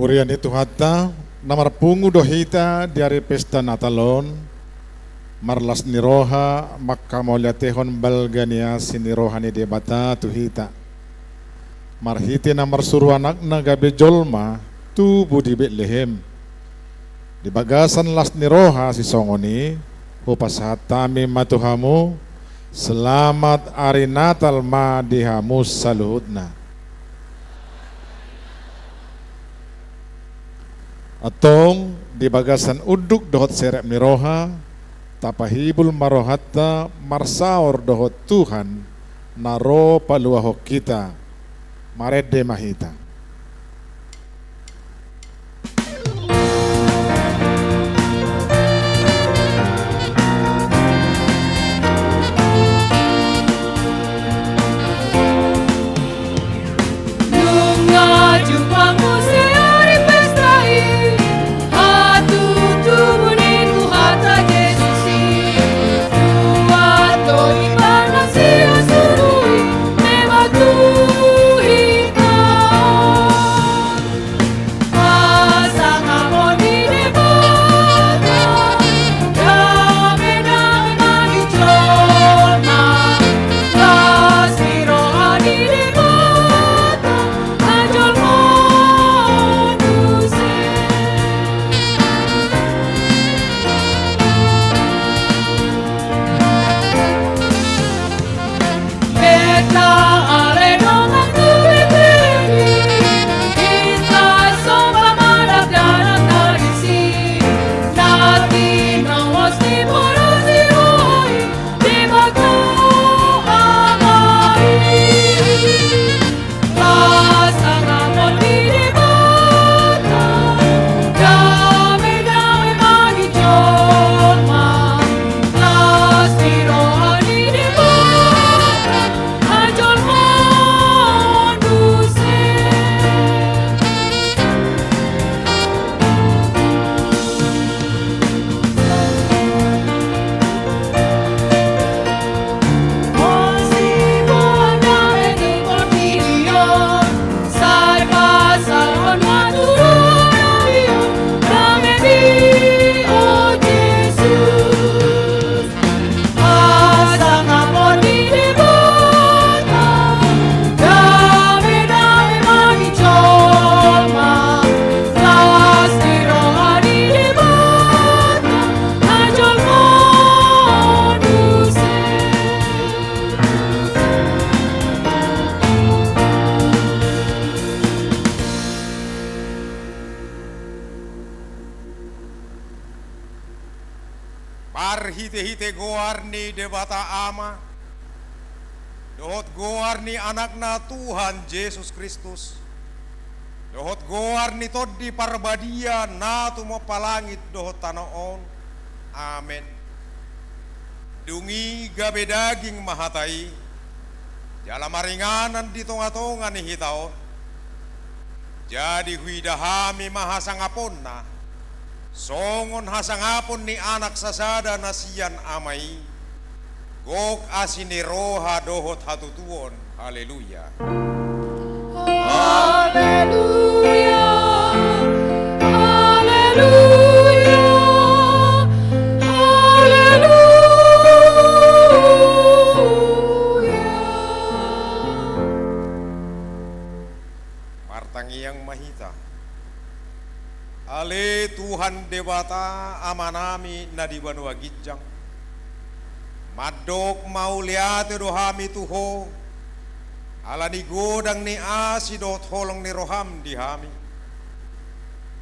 Purian itu hatta namar pungu dohita dari pesta Natalon marlas niroha makka molyatehon balgania sinirohani debata tuhita marhiti namar suruh anak gabe jolma tu budi Betlehem di bagasan las niroha si songoni hupas hatami matuhamu selamat hari Natal ma dihamu saluhudna. Atong di bagasan uduk dohot serep niroha tapahibul marohatta marsaor dohot Tuhan naro paluahok kita marede mahita. Hite-hite goarni debata ama dohot goarni anakna Tuhan Yesus Kristus dohot goarni toddi parbadia natu mo palangit dohot tanaon amen dungi gabe daging mahatai jala maringanan di tonga-tonga ni hitaon jadi huidahami mahasangaponna songon hasangapon ni anak sasada nasian amai gok asini roha dohot hatutuon. Haleluya. Haleluya. Haleluya. Haleluya. Martangiang mahita Ale Tuhan debata amanami na di banua gijang madok mauliate rohami tuho ala ni godang ni asi dot holong ni roham dihami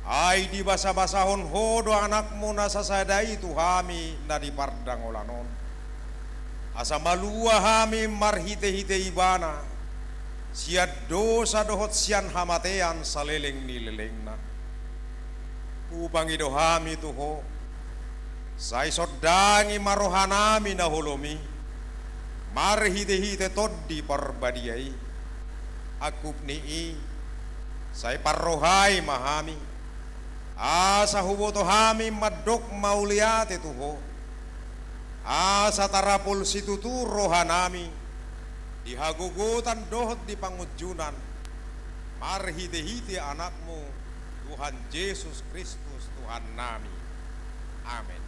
ay di basa-basahon hodo anakmu nasasadai tuhami na di pardang olanon asa malua hami marhite-hite ibana siad dosa dohot sian hamatean saleleng ni lelengna ubangi dohami tuho sai sodangi marohanami na holomi marhite-hite toddi parbadiai akup nii sai parrohai mahami asa huboto hami madok mauliate tuho asa tarapul situtu rohanami dihagugutan dohot di pangujunan marhite-hite anakmu Tuhan Yesus Kristus Tuhan nami. Amin.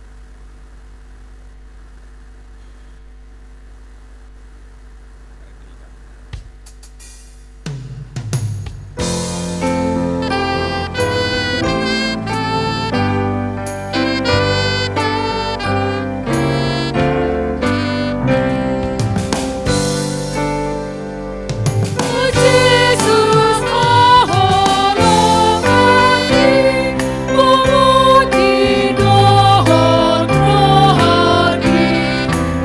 Yesus Maholongani, Bumuti dohon rohani,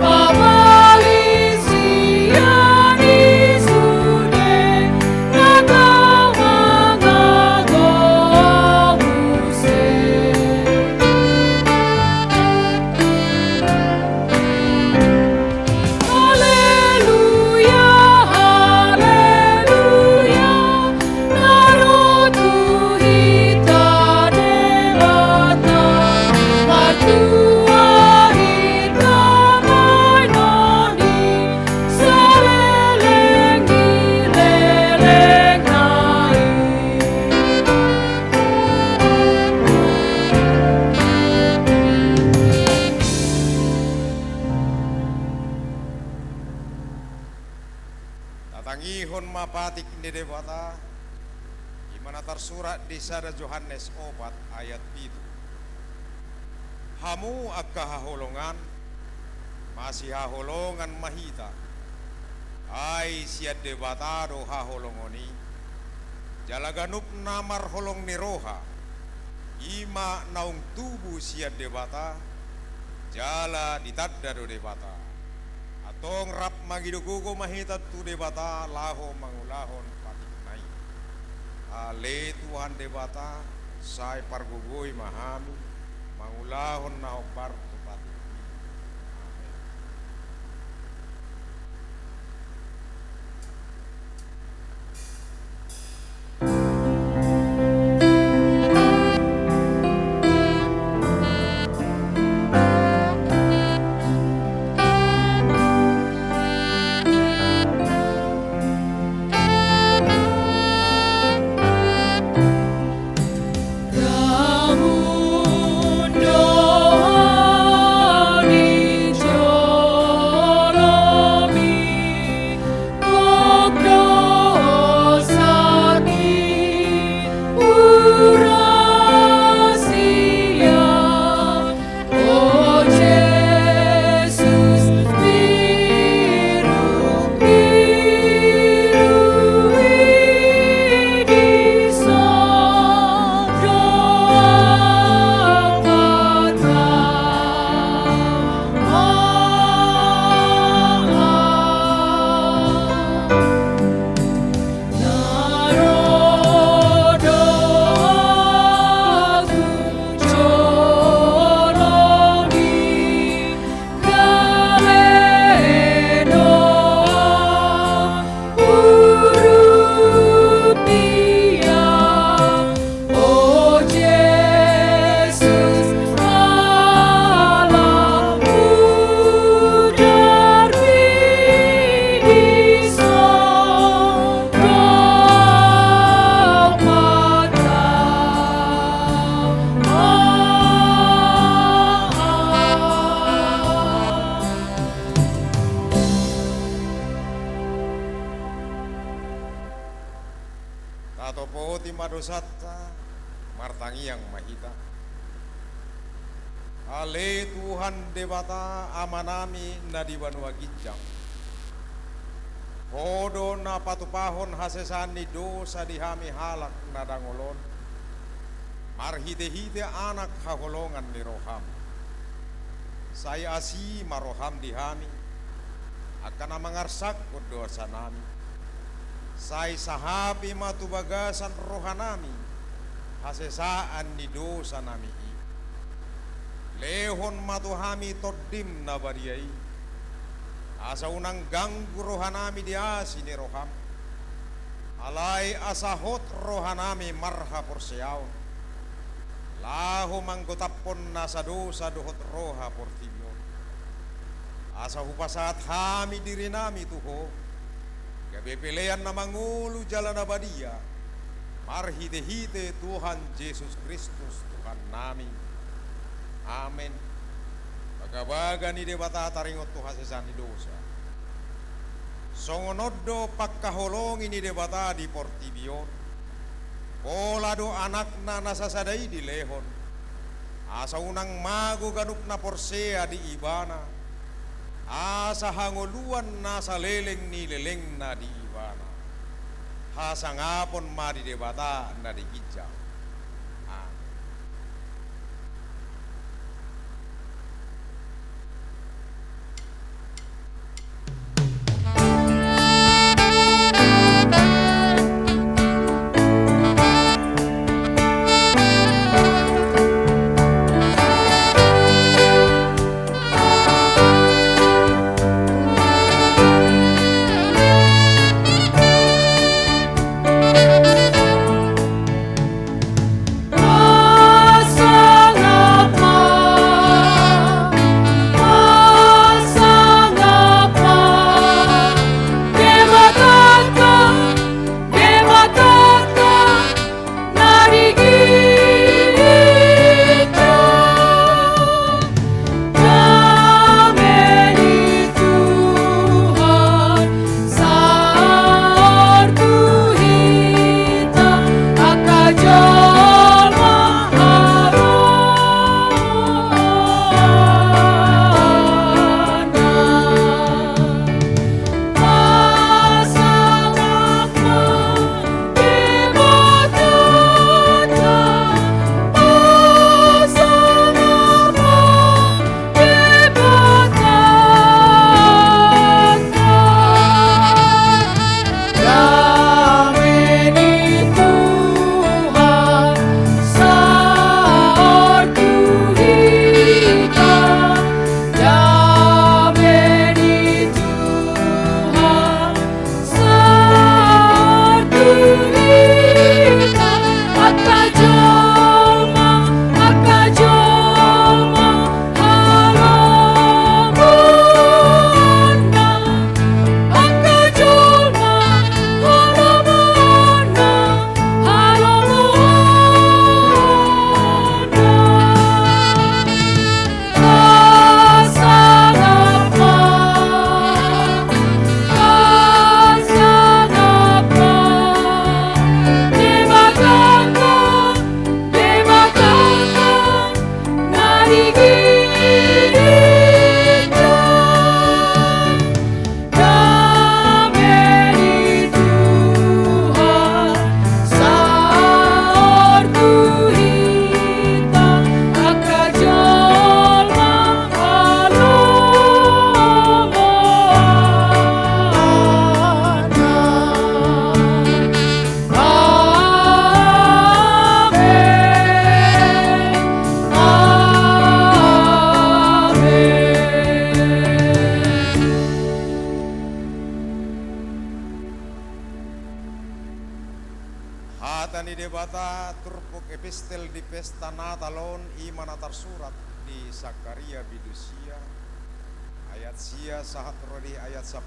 Pawali siani sude, Nagaw mangago muse. Haleluya, haleluya, narotu hita dewata, matua hita mainoni, sarelengi lelengai. Tatangihon mapatik ni Dewata, gimana tersurat di sada Yohanes 4 ayat 7. Hamu agka haholongan, masih haholongan mahita. Ay siya Dewata do haholongoni, jalaganup namar holong ni roha. Ima naung tubuh siya Dewata, jala ditadda do Dewata. Atong rap magidugugo mahita tu Dewata laho mangulahon patiknai. Ale Tuhan Dewata sai pargugoy mahami mangulahon na obar tu patikni. Amen. Tatopo timadosata martangi yang mahita. Ale Tuhan Dewata amanami na diwanwa gijang. Kodo na patupahon hasesan ni dosa dihami halak na dangolon. Marhite-hite anak haholongan ni roham. Saya asi maroham dihami. Akan mangarsak ko dosa nami. Say sahabi matubagasan rohanami. Hasesaan ni dosa nami. Lehon matuhami todim na bariyay. Asa unang ganggu rohanami dia sini roham. Alay asahot rohanami marha porsiyaw. Laho manggutapon na sa dosa duhot roha portibyo. Asa hupasat hami diri nami tuho. Kabipilian na mangulu jala na badia. Marhite-hite Tuhan Yesus Kristus Tuhan nami. Amin. Bagabaga ni debata taringot Tuhan sesani dosa. Songonodo pagkaholong ini debata di Portibion. Pola do anak na nasasadai di Lehon. Asa unang mago ganuk na porsea di Ibana. Asa hangoluan nasa leleng ni leleng na di Ibana. Hasangapon ma di debata na di Gijang. Hatani debata turpuk epistel di pesta Natalon imana tersurat di Sakaria bidusia ayat sia sahat rodi ayat 10.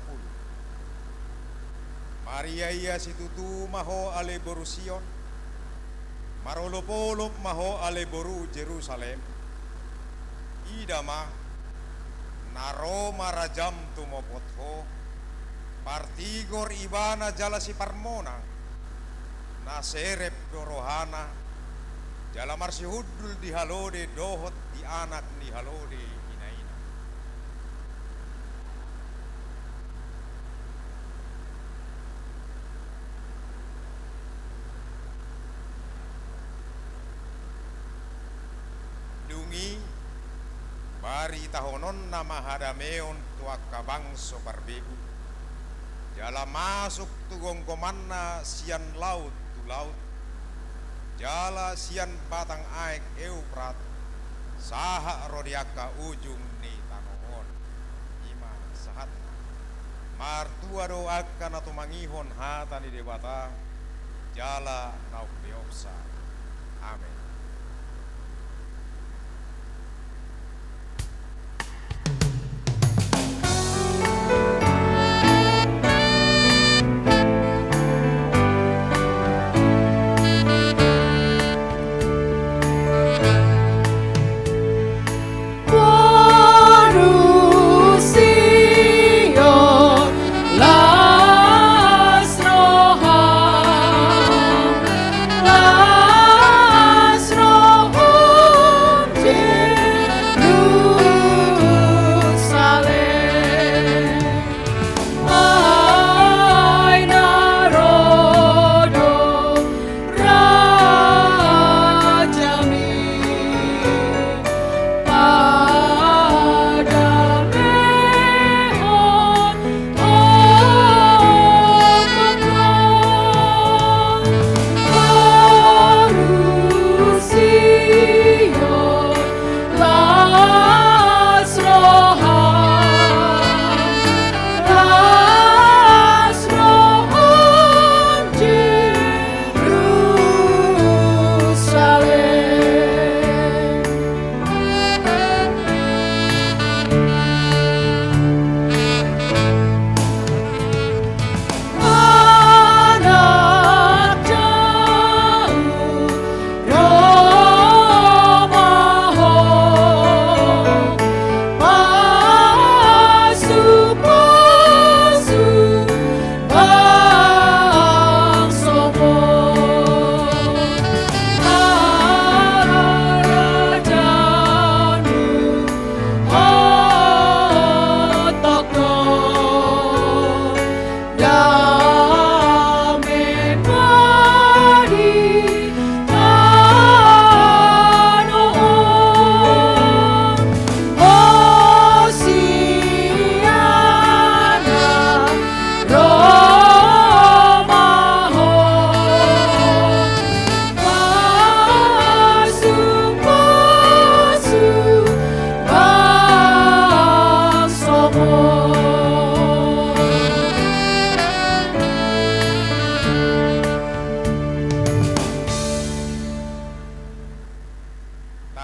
Maria ia situtu maho ale borusion marolopolop maho ale boru Jerusalem idama naro marajam tumopotho partigor ibana jala si parmona na serep dorohana jalamar si hudul di halode dohot di anak ni halode inaina. Dungi bari tahonon na mahadameon tuak kabangso parbebu jala masuk tugong komanna sian laut tu laut jala sian batang aek Euprat saha rodiaka ujung ni tanoon ima sahat martua doakan atau mangihon hata ni debata jala nauk beopsa amin.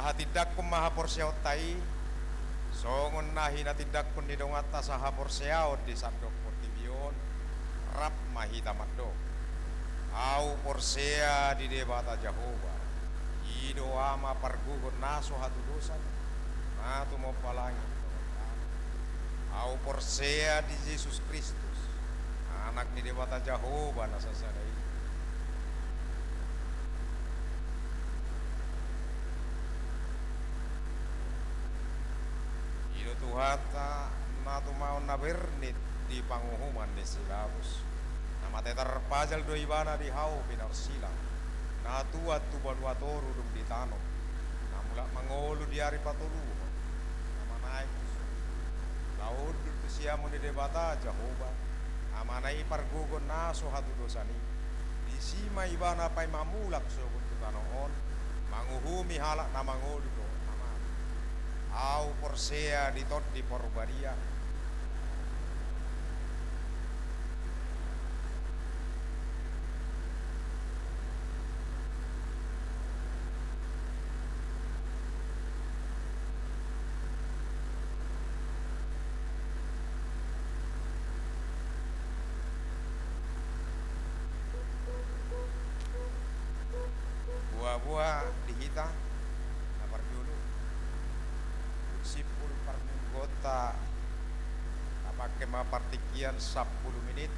Ahatidak pun maha porseot tai, songon nahi na tindak pun didongat ta saha porseot di sandok portibion, rap mahita maddo. Au porsea di debata Jehovah, ido ama pargugon naso hatu dosa, natu mau palangi. Au porsea di Yesus Kristus, anak di debata Jehovah nasasadai. Tuhata natu mau nabernit di panguhuman di silabus. Nama tetar pajal do ibana di hau binar sila. Natu atu banuatoru dum di tano. Namula mangolu di hari patulu. Nama naik. Laud itu siamu di debata Jehovah. Amanai pargugon naso hatu dosani. Di sima ibana pai mamulak sogut tanoon. Manguhumi halak na mangolu do. Au porsea di tot di porbaria. Buah-buah dihita napar dulu. Sipul parninggota apake mapartikian 10 menit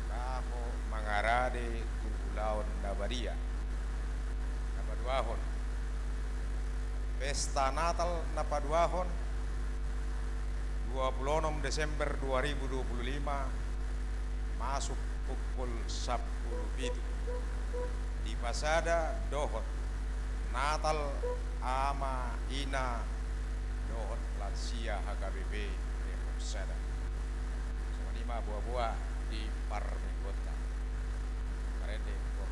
kaho mangarade tulaon dabaria napaduahon pesta Natal napaduahon 26 Desember 2025 masuk pukul 10 itu di pasada dohot Natal ama ina dohot lansia HKBP Depok Sada. Sama 5 buah-buah di Parmenggota. Karede Depok.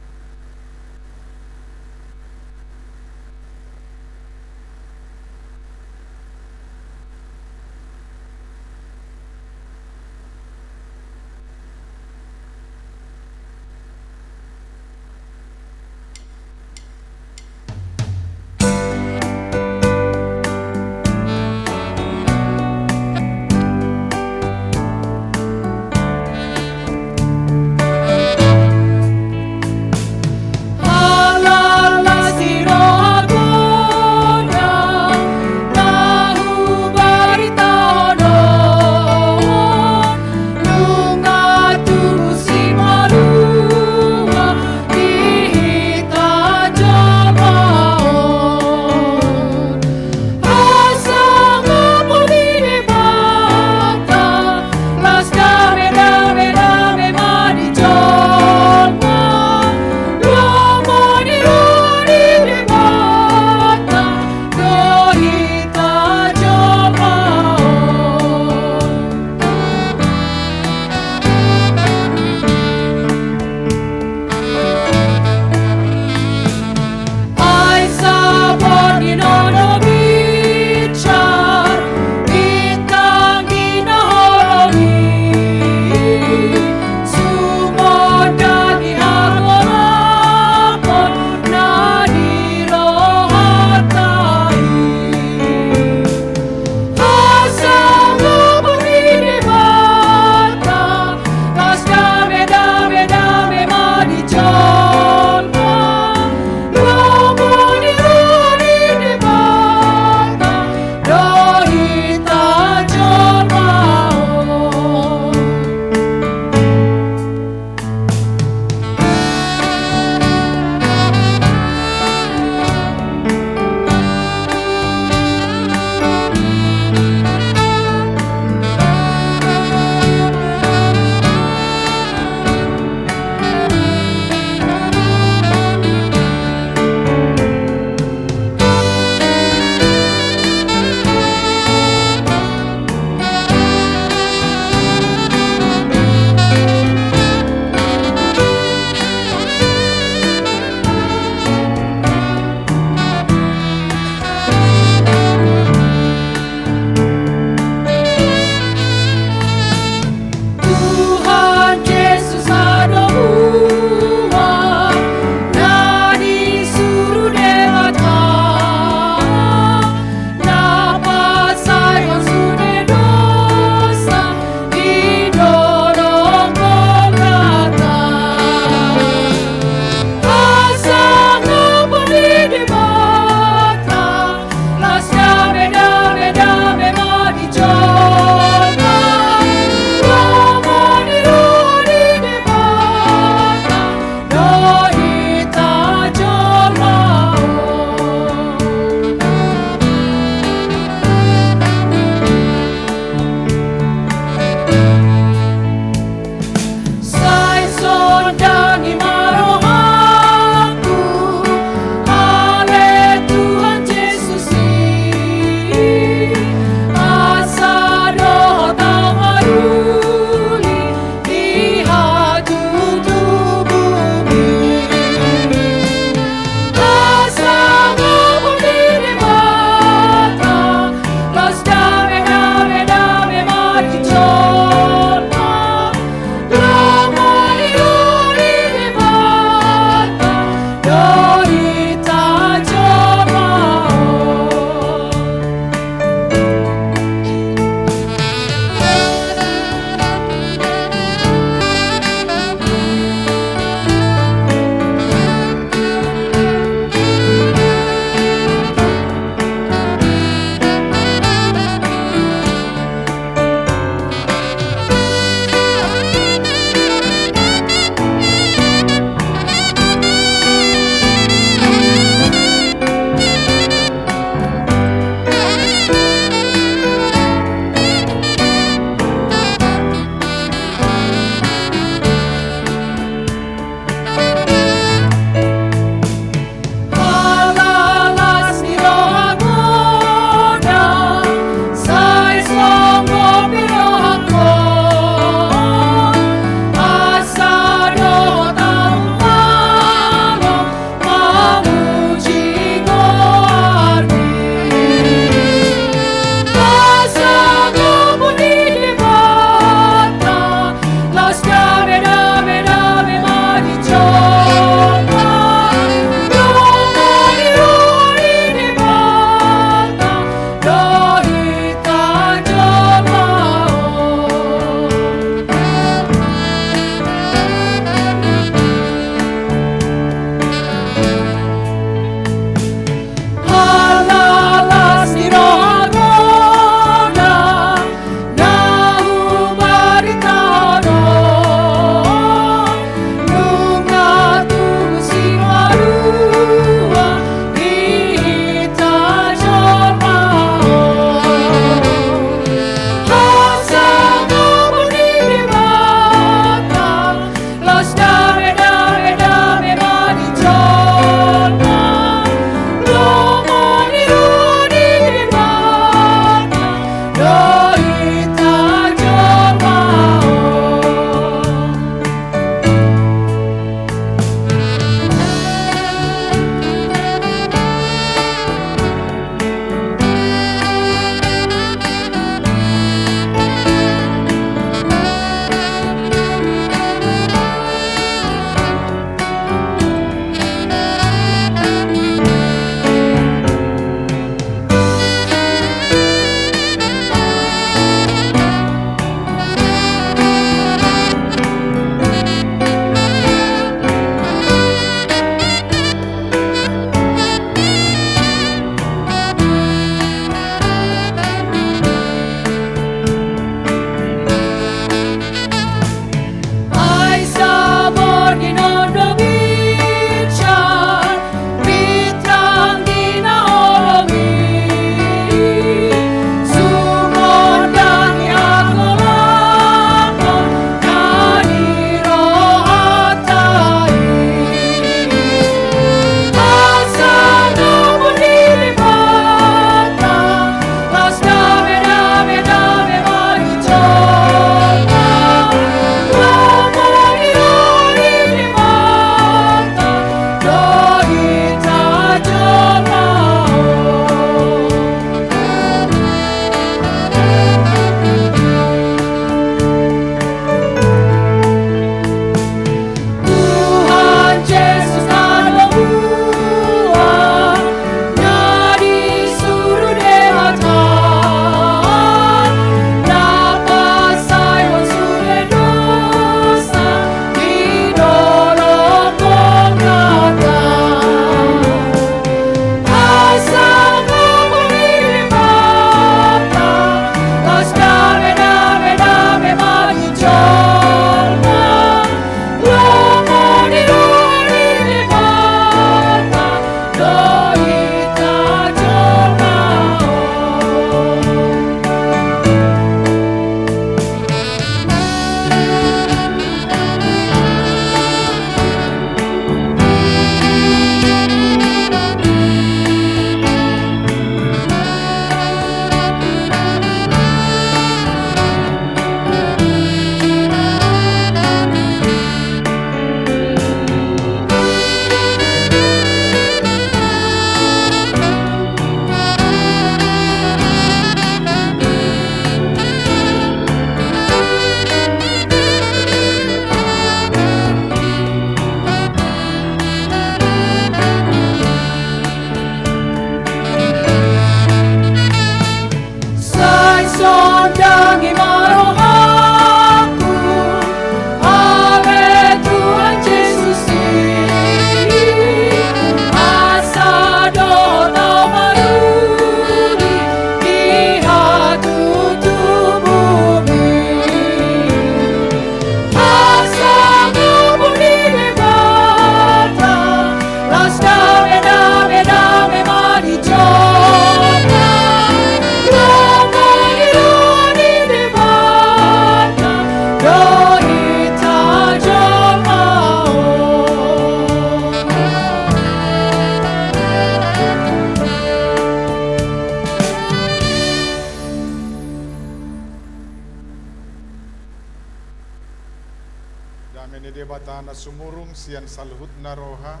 Amin ide batana sumurung sian salhut naroha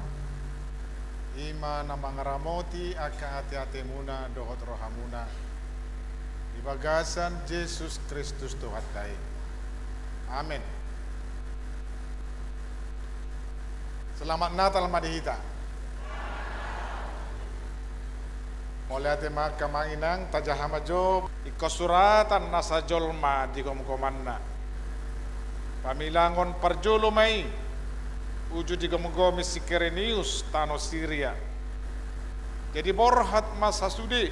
ima na mangaramoti aka hati-hati muna dohot rohamuna di bagasan Yesus Kristus Tuhan tai. Amin. Selamat Natal madihita. Moliate maka manginang tajahama job ikosuratan nasa jolma di komkomanna. Pamilangon parjolo mai uju di gomi si Kerenius tano Syria. Jadi borhat masa sudi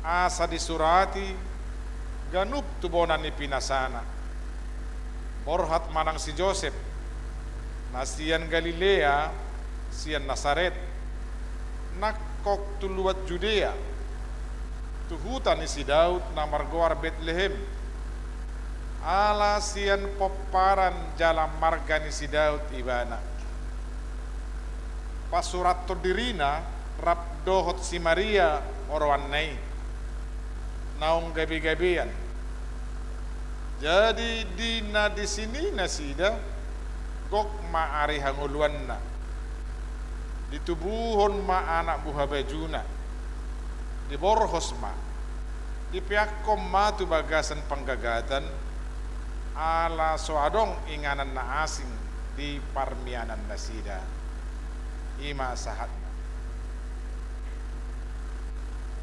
asa disurati ganup tubonan ni pinasana. Borhat manang si Joseph nasian Galilea sian Nazaret nakok tuluat Judea tuhutan ni si Daud na margoar Bethlehem ala sian poparan jalan marga ni si Daud ibana pasurat to dirina rap dohot si Maria orwan nai naung gabi-gabian. Jadi dina di sini nasida gok ma ari hanguluanna ditubuhon ma anak buah bajuna di borhos ma di piakom ma tu bagasan penggagatan ala soadong inganan na asing di parmianan nasida ima sahatna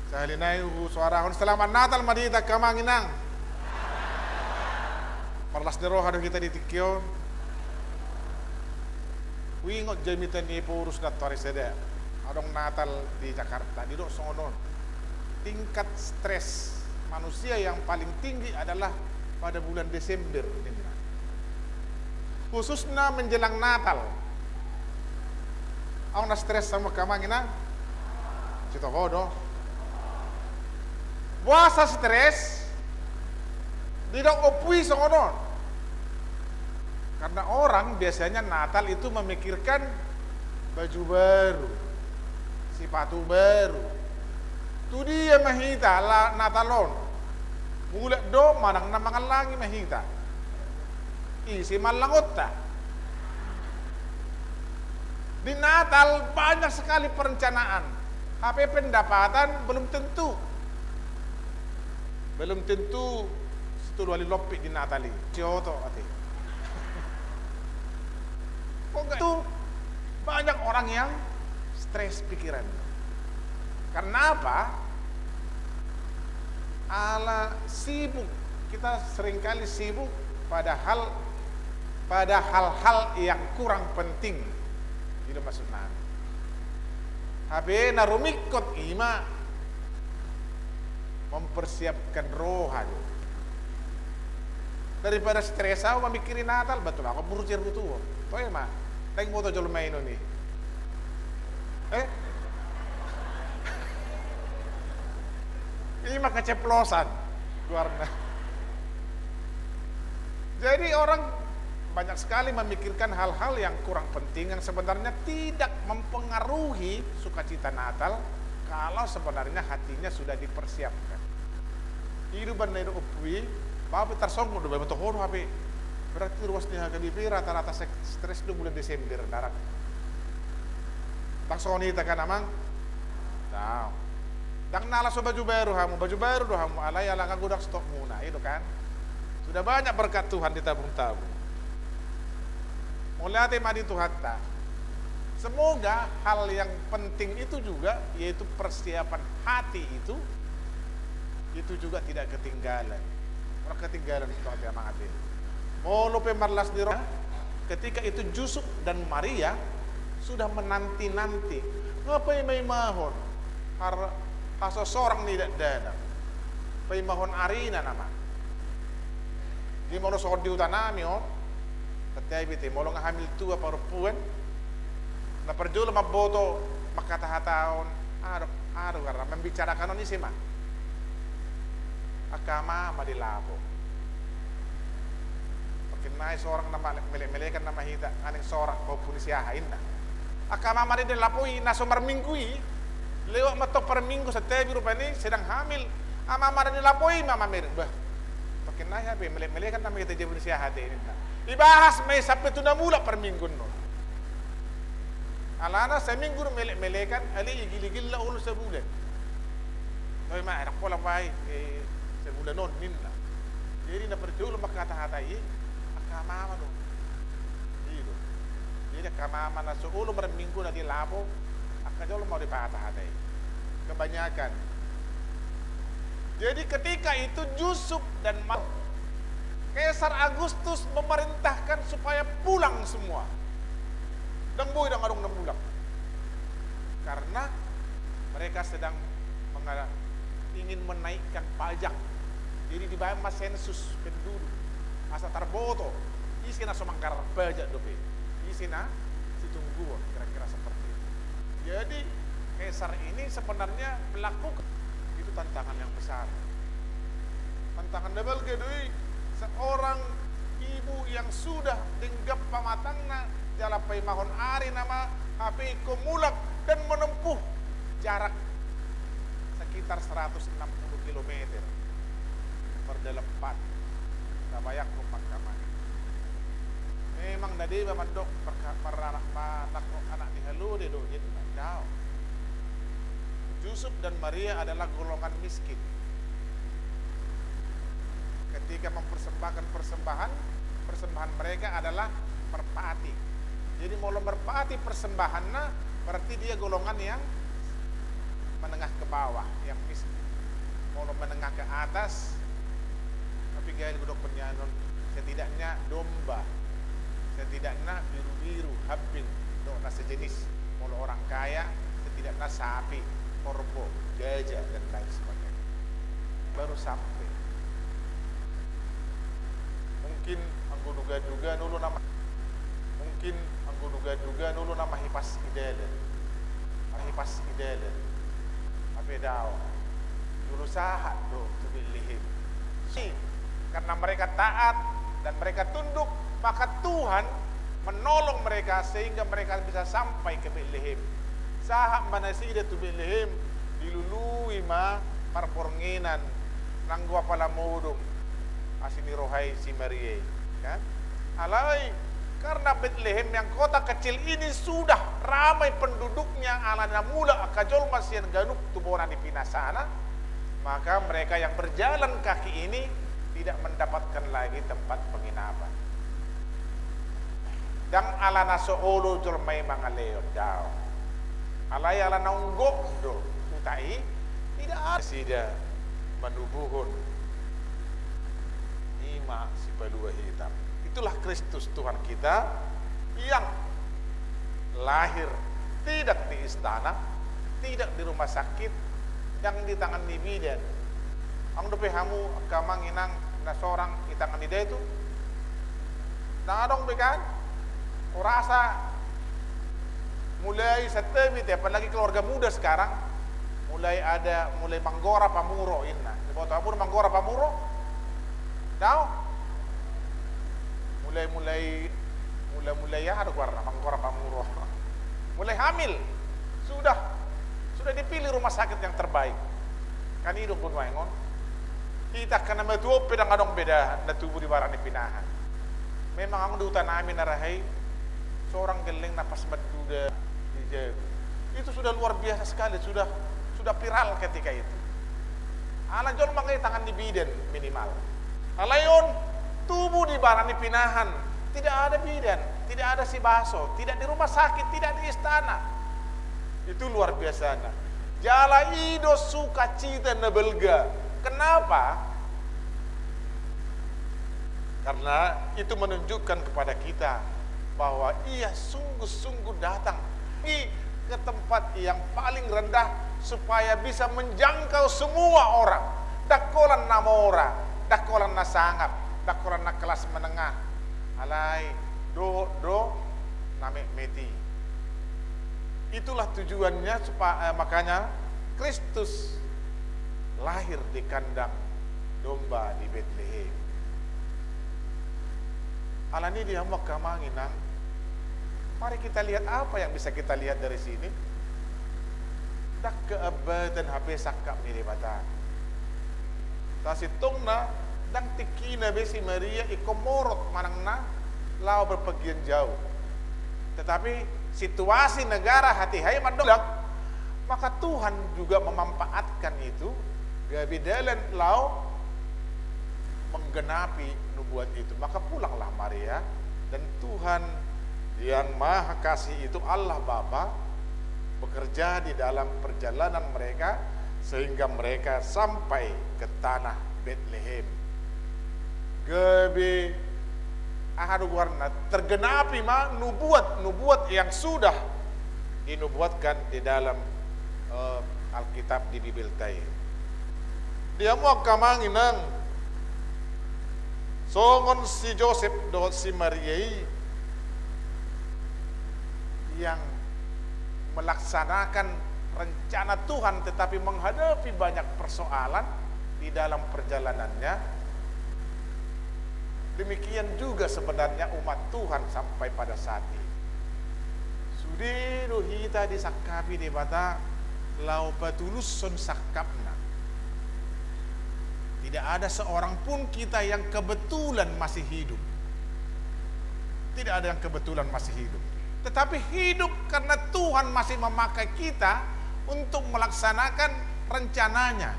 sahalinay suarahon selamat Natal madita kamanginang parlas ni roha kita di tikyo wingot jamitan ni purus na toriseda adong Natal di Jakarta di dok sonon tingkat stres manusia yang paling tinggi adalah pada bulan Desember khususnya menjelang Natal. Ang na stres sama kamangina cito kodo puasa stres di dok opui sonon. Karena orang biasanya Natal itu memikirkan baju baru, sepatu baru. Tu dia mahita la Natalon. Mulak do manang na mangalangi mahita. Isi malangot ta. Di Natal banyak sekali perencanaan. HP pendapatan belum tentu. Belum tentu setul wali lopik di Natali. Cioto ati. Itu banyak orang yang stres pikiran. Karena apa? Ala sibuk. Kita seringkali sibuk pada hal-hal yang kurang penting. Itu maksudnya. Habe narumikot ima mempersiapkan rohani. Daripada stres aku memikirin Natal, betul aku burjir butuh. Toh ya mah. Teng moto jolo main nih. Ini mah keceplosan warna. Jadi orang banyak sekali memikirkan hal-hal yang kurang penting yang sebenarnya tidak mempengaruhi sukacita Natal kalau sebenarnya hatinya sudah dipersiapkan. Hidupan na hidup upwi, papi tersongkol do bentuk horo hape. Berarti ruasnya KBP rata-rata stres itu bulan Desember darat. Langsung ini kan amang. Tahu. Dang nala so baju baru do hamu alay ala kagudak stok muna itu kan. Sudah banyak berkat Tuhan ditabung-tabung. Mulai madi Tuhan ta. Semoga hal yang penting itu juga yaitu persiapan hati itu juga tidak ketinggalan. Orang ketinggalan itu hati amang hati. Molo pemarlas di roh ketika itu Yusuf dan Maria sudah menanti-nanti ngapain may mahon haso seorang tidak dana pay mahon arina nama di molo sohod di utanami katay biti molo nga hamil tua perempuan na perjulo maboto makatahataon aro karena membicarakan ini sih mah agama madilabo. Kenai seorang nama melek-melekan nama hita aning seorang kau punisiahain na. Akama mari din lapui na sumar minggui lewat matok per minggu setiap rupanya sedang hamil. Ama mari din lapui mama mir bah. Pakai naya be mele kan namanya kita jebun siya hati ini. Ibahas may sampai tu namula per minggu no. Alana seminggu mele kan ali igil-igil la ulo sebulan. Toy ma anak pola pai sebulan non minna. Jadi na perjulo makata-hatai akama no. Iyo. Jadi akama na so ulo per minggu na di labo akajolo mau dipatah-hatai. Kebanyakan. Jadi ketika itu Yusuf dan Kaisar Agustus memerintahkan supaya pulang semua. Dan boy dan ngadong pulang. Karena mereka sedang ingin menaikkan pajak. Jadi dibayar mas sensus penduduk. Masa tarboto. Isina somangkar pajak dope. Isina situnggu kira-kira seperti itu. Jadi Kaisar ini sebenarnya melakukan tantangan yang besar. Tantangan double gedui seorang ibu yang sudah denggap pamatangna jalapai mahon ari nama HP kumulak dan menempuh jarak sekitar 160 km berdelepat sabayak pemakaman. Memang dadi mamandok paranak anak di halu de do jauh. Yusuf dan Maria adalah golongan miskin. Ketika mempersembahkan persembahan mereka adalah merpati. Jadi mau merpati persembahannya berarti dia golongan yang menengah ke bawah, yang miskin. Mau menengah ke atas, tapi gaya gudok penyanon setidaknya domba, setidaknya biru-biru, habing, dona sejenis. Mau orang kaya, setidaknya sapi, korbo, gajah dan lain sebagainya. Baru sampai. Mungkin anggo duga-duga dulu nama. Mungkin anggo duga-duga dulu nama hipas idelen. Hipas idelen. Apa daw? Dulu sahat do tubilihim. Karena mereka taat dan mereka tunduk, maka Tuhan menolong mereka sehingga mereka bisa sampai ke Betlehem. Sahak manasida tu Betlehem dilului ma marpornginan nanggwa pala modong asini rohai si Maria kan alai karena Betlehem yang kota kecil ini sudah ramai penduduknya ala namula akajol masian ganuk tubona di pinasana, maka mereka yang berjalan kaki ini tidak mendapatkan lagi tempat penginapan. Dan ala nasoolo jolmai mangaleon daw alay ala naunggok do utai tidak ada sida manubuhun ima si palua hitam. Itulah Kristus Tuhan kita yang lahir tidak di istana, tidak di rumah sakit, yang di tangan di bidan. Ang dope hamu kamang inang na sorang itangan di itu. Nangadong bekan, kurasa mulai setebit ya, apalagi keluarga muda sekarang mulai manggora pamuro inna. Dibawa tahu manggora pamuro? Tahu? Mulai ya ada warna manggora pamuro. Mulai hamil. Sudah dipilih rumah sakit yang terbaik. Kan hidup pun waingon. Kita kena metuo pedang adong beda na tubuh di barang dipinahan. Memang ang duta namin narahay seorang geleng napas baduda. Itu sudah luar biasa sekali, sudah viral ketika itu. Ala jol mangai tangan di bidan minimal. Alayon tubuh di barang dipinahan, tidak ada bidan, tidak ada si baso, tidak di rumah sakit, tidak di istana. Itu luar biasa. Jala ido sukacita nebelga. Kenapa? Karena itu menunjukkan kepada kita bahwa ia sungguh-sungguh datang ke tempat yang paling rendah supaya bisa menjangkau semua orang. Dakolan namora, dakolan nasangap, dakolan na kelas menengah. Alai do name meti. Itulah tujuannya supaya makanya Kristus lahir di kandang domba di Betlehem. Alani dia makamanginang. Mari kita lihat apa yang bisa kita lihat dari sini. Dak keabatan HP sakap ni debatan. Tasitong na dang tikina be si Maria ikomorot manangna lao berpergian jauh. Tetapi situasi negara hati hai mandolak, maka Tuhan juga memanfaatkan itu gabi dalan lao menggenapi nubuat itu. Maka pulanglah Maria, dan Tuhan yang Maha Kasih itu, Allah Bapa, bekerja di dalam perjalanan mereka sehingga mereka sampai ke tanah Bethlehem. Gabi ahadu warna tergenapi nubuat yang sudah dinubuatkan di dalam Alkitab di Bibel tai. Dia mau kamanginang songon si Joseph do si Maria yang melaksanakan rencana Tuhan tetapi menghadapi banyak persoalan di dalam perjalanannya. Demikian juga sebenarnya umat Tuhan sampai pada saat ini. Sudi hita disakapi di bata lau patulus son sakapna. Tidak ada seorang pun kita yang kebetulan masih hidup. Tidak ada yang kebetulan masih hidup. Tetapi hidup karena Tuhan masih memakai kita untuk melaksanakan rencananya.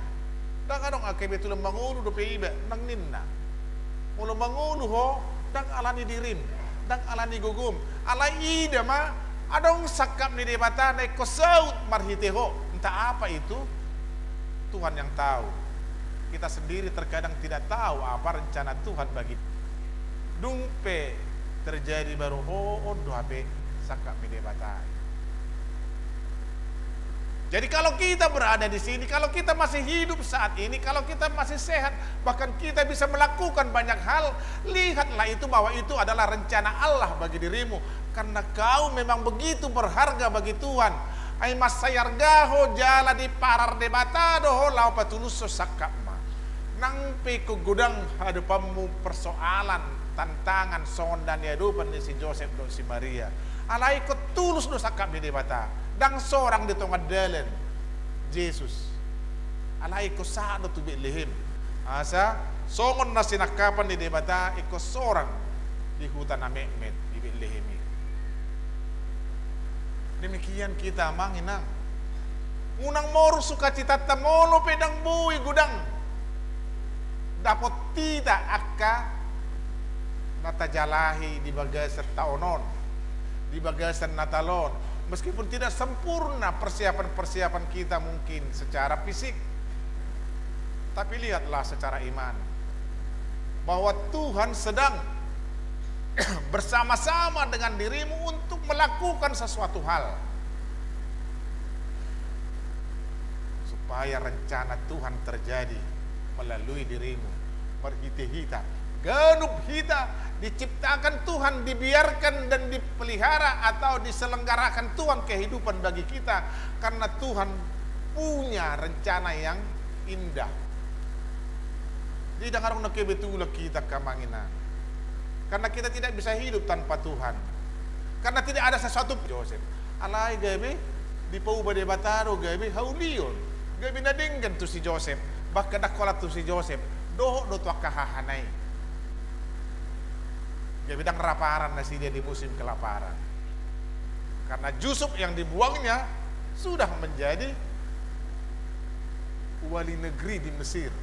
Dan kadang betul mangulu do peibe nang ninna. Mulu mangulu ho dang alani dirim, dang alani gugum. Alai ida ma adong sakap ni debata na kosaut marhiteho. Entah apa itu, Tuhan yang tahu. Kita sendiri terkadang tidak tahu apa rencana Tuhan bagi. Dumpe terjadi baru do hape sakap ni debata. Jadi kalau kita berada di sini, kalau kita masih hidup saat ini, kalau kita masih sehat, bahkan kita bisa melakukan banyak hal, lihatlah itu bahwa itu adalah rencana Allah bagi dirimu. Karena kau memang begitu berharga bagi Tuhan. Ai mas sayargaho jala di parar debatado ho lau patulus sakapma. Nang pe ko gudang hadapanmu persoalan, tantangan, sondan hidupan di si Joseph do si Maria. Alai ko tulus do sakap di debata. Dang seorang di tengah dalan Yesus alai ko sado tu Bethlehem asa songon na sinakapan di debata iko seorang di hutan Amekmet di Bethlehem. Demikian kita manginang unang moro sukacita tamolo pedang bui gudang dapat tidak akka natajalahi di bagasan taonon di bagasan Natalon. Meskipun tidak sempurna persiapan-persiapan kita mungkin secara fisik, tapi lihatlah secara iman bahwa Tuhan sedang bersama-sama dengan dirimu untuk melakukan sesuatu hal supaya rencana Tuhan terjadi melalui dirimu. Perhita-hita, genup hita diciptakan Tuhan, dibiarkan dan dipelihara atau diselenggarakan Tuhan kehidupan bagi kita karena Tuhan punya rencana yang indah. Di dengar nak betul kita kamangina. Karena kita tidak bisa hidup tanpa Tuhan. Karena tidak ada sesuatu Joseph. Alai gabe di pauba de bataro gabe haulion. Gabe nadinggan tu si Joseph. Bahkan dakolat tu si Joseph. Doho do kahahanay. Dia bidang kelaparan nasi dia di musim kelaparan. Karena Yusuf yang dibuangnya sudah menjadi wali negeri di Mesir.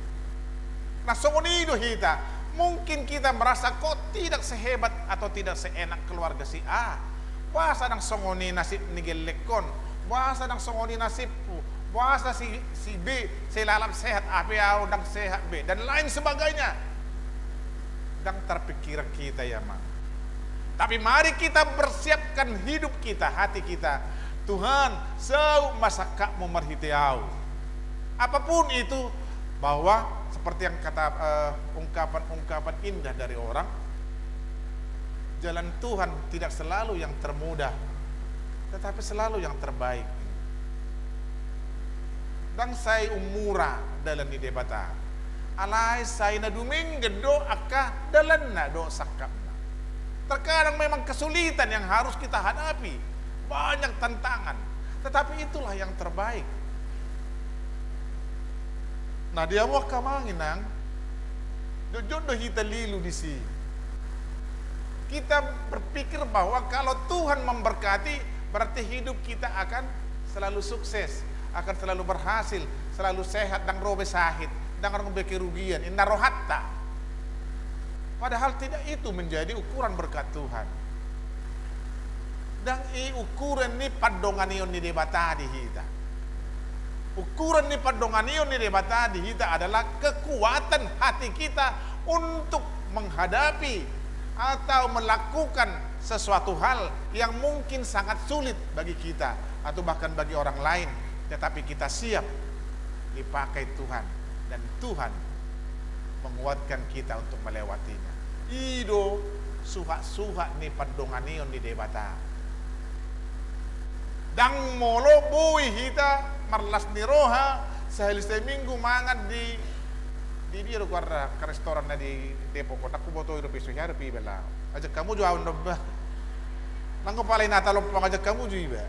Nah, songonido hita, mungkin kita merasa kok tidak sehebat atau tidak seenak keluarga si A. Bahasa ng songoni nasib ni Gelekon, bahasa ng songoni nasibku, bahasa si B, selalam sehat, apiaw dang sehat B, dan lain sebagainya. Dan terpikiran kita ya mang. Tapi mari kita persiapkan hidup kita, hati kita. Tuhan, sau masakak memerhitiau. Apapun itu, bahwa seperti yang kata ungkapan-ungkapan indah dari orang, jalan Tuhan tidak selalu yang termudah, tetapi selalu yang terbaik. Dan saya umura dalam di debata. Alai say na duminggan do akka dalan na do sakap na. Terkadang memang kesulitan yang harus kita hadapi, banyak tantangan, tetapi itulah yang terbaik. Nah, dia mau kamanginang Jodoh kita lilu di sini. Kita berpikir bahwa kalau Tuhan memberkati, berarti hidup kita akan selalu sukses, akan selalu berhasil, selalu sehat, dan robe sahid, dan orang kerugian, inna rohatta. Padahal tidak itu menjadi ukuran berkat Tuhan. Dan ukuran ni padonganion ni debata di hita. Ukuran ni padonganion ni debata di hita adalah kekuatan hati kita untuk menghadapi atau melakukan sesuatu hal yang mungkin sangat sulit bagi kita atau bahkan bagi orang lain, tetapi kita siap dipakai Tuhan dan Tuhan menguatkan kita untuk melewatinya. Ido suha-suha ni padonganion ni debata. Dang molo bui hita marlas ni roha sehari seminggu mangan di dia guarda ke restoran di Depok. Aku boto itu pisu ya pi bela. Ajak kamu jual nambah. Nangko palay Natal ngajak kamu juga.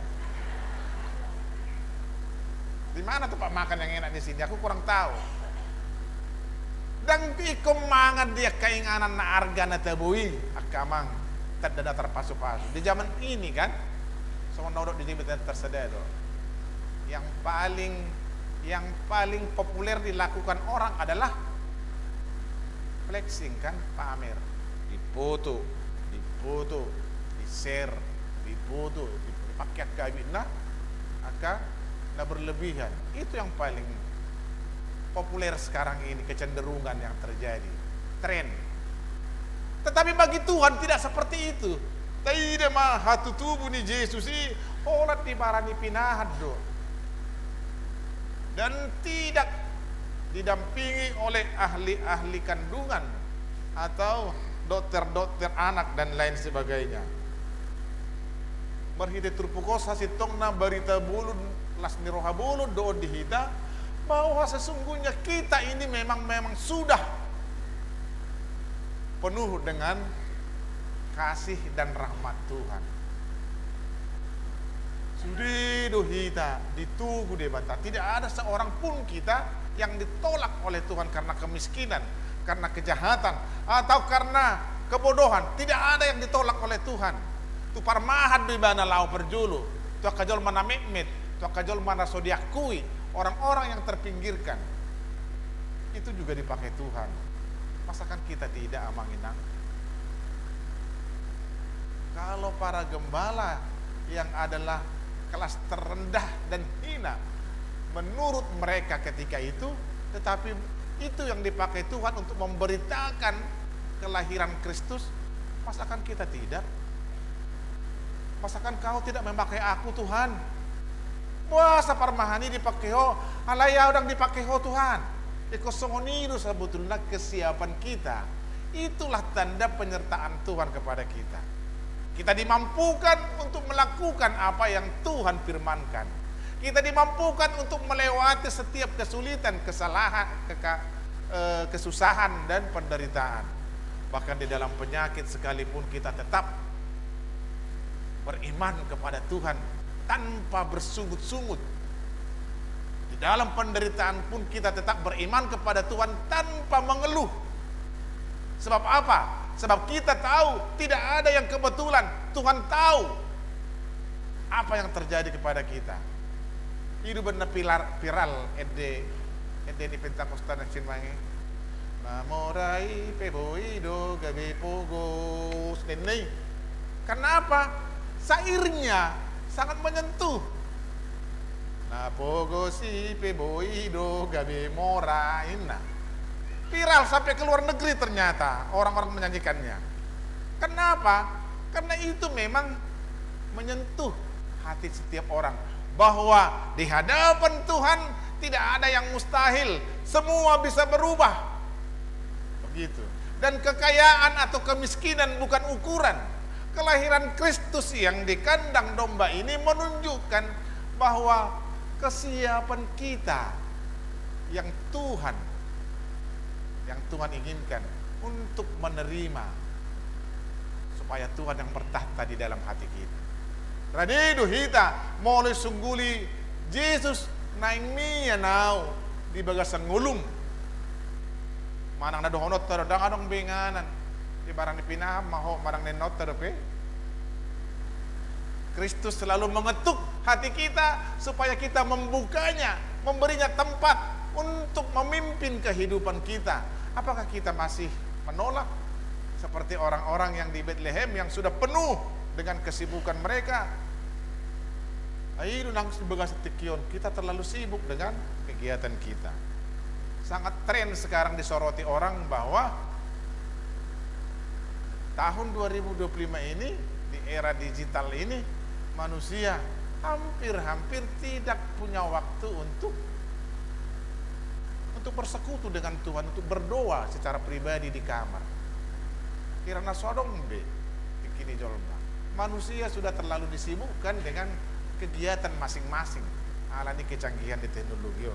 Di mana tempat makan yang enak di sini? Aku kurang tahu. Dan ikom mangan dia keinganan na arga na tabui akamang tadada terpasu-pasu. Di zaman ini kan, semua nodok di jembatan tersededo. Yang paling populer dilakukan orang adalah flexing kan, pamer, dipoto, di-share, dipoto, dipakai kawin na berlebihan. Itu yang paling populer sekarang ini, kecenderungan yang terjadi, tren. Tetapi bagi Tuhan tidak seperti itu. Tidak mah hatu tubuh ni Yesus olat di barani pinahad do. Dan tidak didampingi oleh ahli-ahli kandungan atau dokter-dokter anak dan lain sebagainya. Berhita turpukosa sitongna barita bulun las niroha bulun do dihita bahwa sesungguhnya kita ini memang sudah penuh dengan kasih dan rahmat Tuhan. Sudah dohita ditugu debata. Tidak ada seorang pun kita yang ditolak oleh Tuhan karena kemiskinan, karena kejahatan, atau karena kebodohan. Tidak ada yang ditolak oleh Tuhan. Tu parmahan bibana lau perjulu, tu kajol mana mekmet, tu kajol mana sodiakui, orang-orang yang terpinggirkan. Itu juga dipakai Tuhan. Masakan kita tidak amanginang? Kalau para gembala yang adalah kelas terendah dan hina menurut mereka ketika itu, tetapi itu yang dipakai Tuhan untuk memberitakan kelahiran Kristus, masakan kita tidak? Masakan kau tidak memakai aku Tuhan? Wah, saparmahani dipakai ho, alaya udang dipakai ho Tuhan. Ekosongoniru sebetulnya kesiapan kita. Itulah tanda penyertaan Tuhan kepada kita. Kita dimampukan untuk melakukan apa yang Tuhan firmankan. Kita dimampukan untuk melewati setiap kesulitan, kesalahan, kesusahan dan penderitaan. Bahkan di dalam penyakit sekalipun kita tetap beriman kepada Tuhan tanpa bersungut-sungut. Di dalam penderitaan pun kita tetap beriman kepada Tuhan tanpa mengeluh. Sebab apa? Sebab kita tahu tidak ada yang kebetulan. Tuhan tahu apa yang terjadi kepada kita. Hidup benar viral ede di Pentakosta dan Sinmangi. Namorai peboido gabe pogos denai. Kenapa? Sairnya sangat menyentuh. Nah pogosi peboido gabe moraina. Viral sampai ke luar negeri ternyata orang-orang menyanyikannya. Kenapa? Karena itu memang menyentuh hati setiap orang. Bahwa di hadapan Tuhan tidak ada yang mustahil. Semua bisa berubah. Begitu. Dan kekayaan atau kemiskinan bukan ukuran. Kelahiran Kristus yang di kandang domba ini menunjukkan bahwa kesiapan kita yang Tuhan inginkan untuk menerima supaya Tuhan yang bertahta di dalam hati kita. Radidu hita mulai sungguli Yesus naing miya nau di bagasan ngulum manang na dohonot taro dang anong binganan di barang dipinaham maho marang nenot taro pe. Kristus selalu mengetuk hati kita supaya kita membukanya, memberinya tempat untuk memimpin kehidupan kita. Apakah kita masih menolak seperti orang-orang yang di Bethlehem yang sudah penuh dengan kesibukan mereka? Ayo nang sebagai setikion, kita terlalu sibuk dengan kegiatan kita. Sangat tren sekarang disoroti orang bahwa tahun 2025 ini di era digital ini manusia hampir-hampir tidak punya waktu untuk bersekutu dengan Tuhan, untuk berdoa secara pribadi di kamar. Kirana sodong be kini jolma. Manusia sudah terlalu disibukkan dengan kegiatan masing-masing. Alani kecanggihan di teknologi.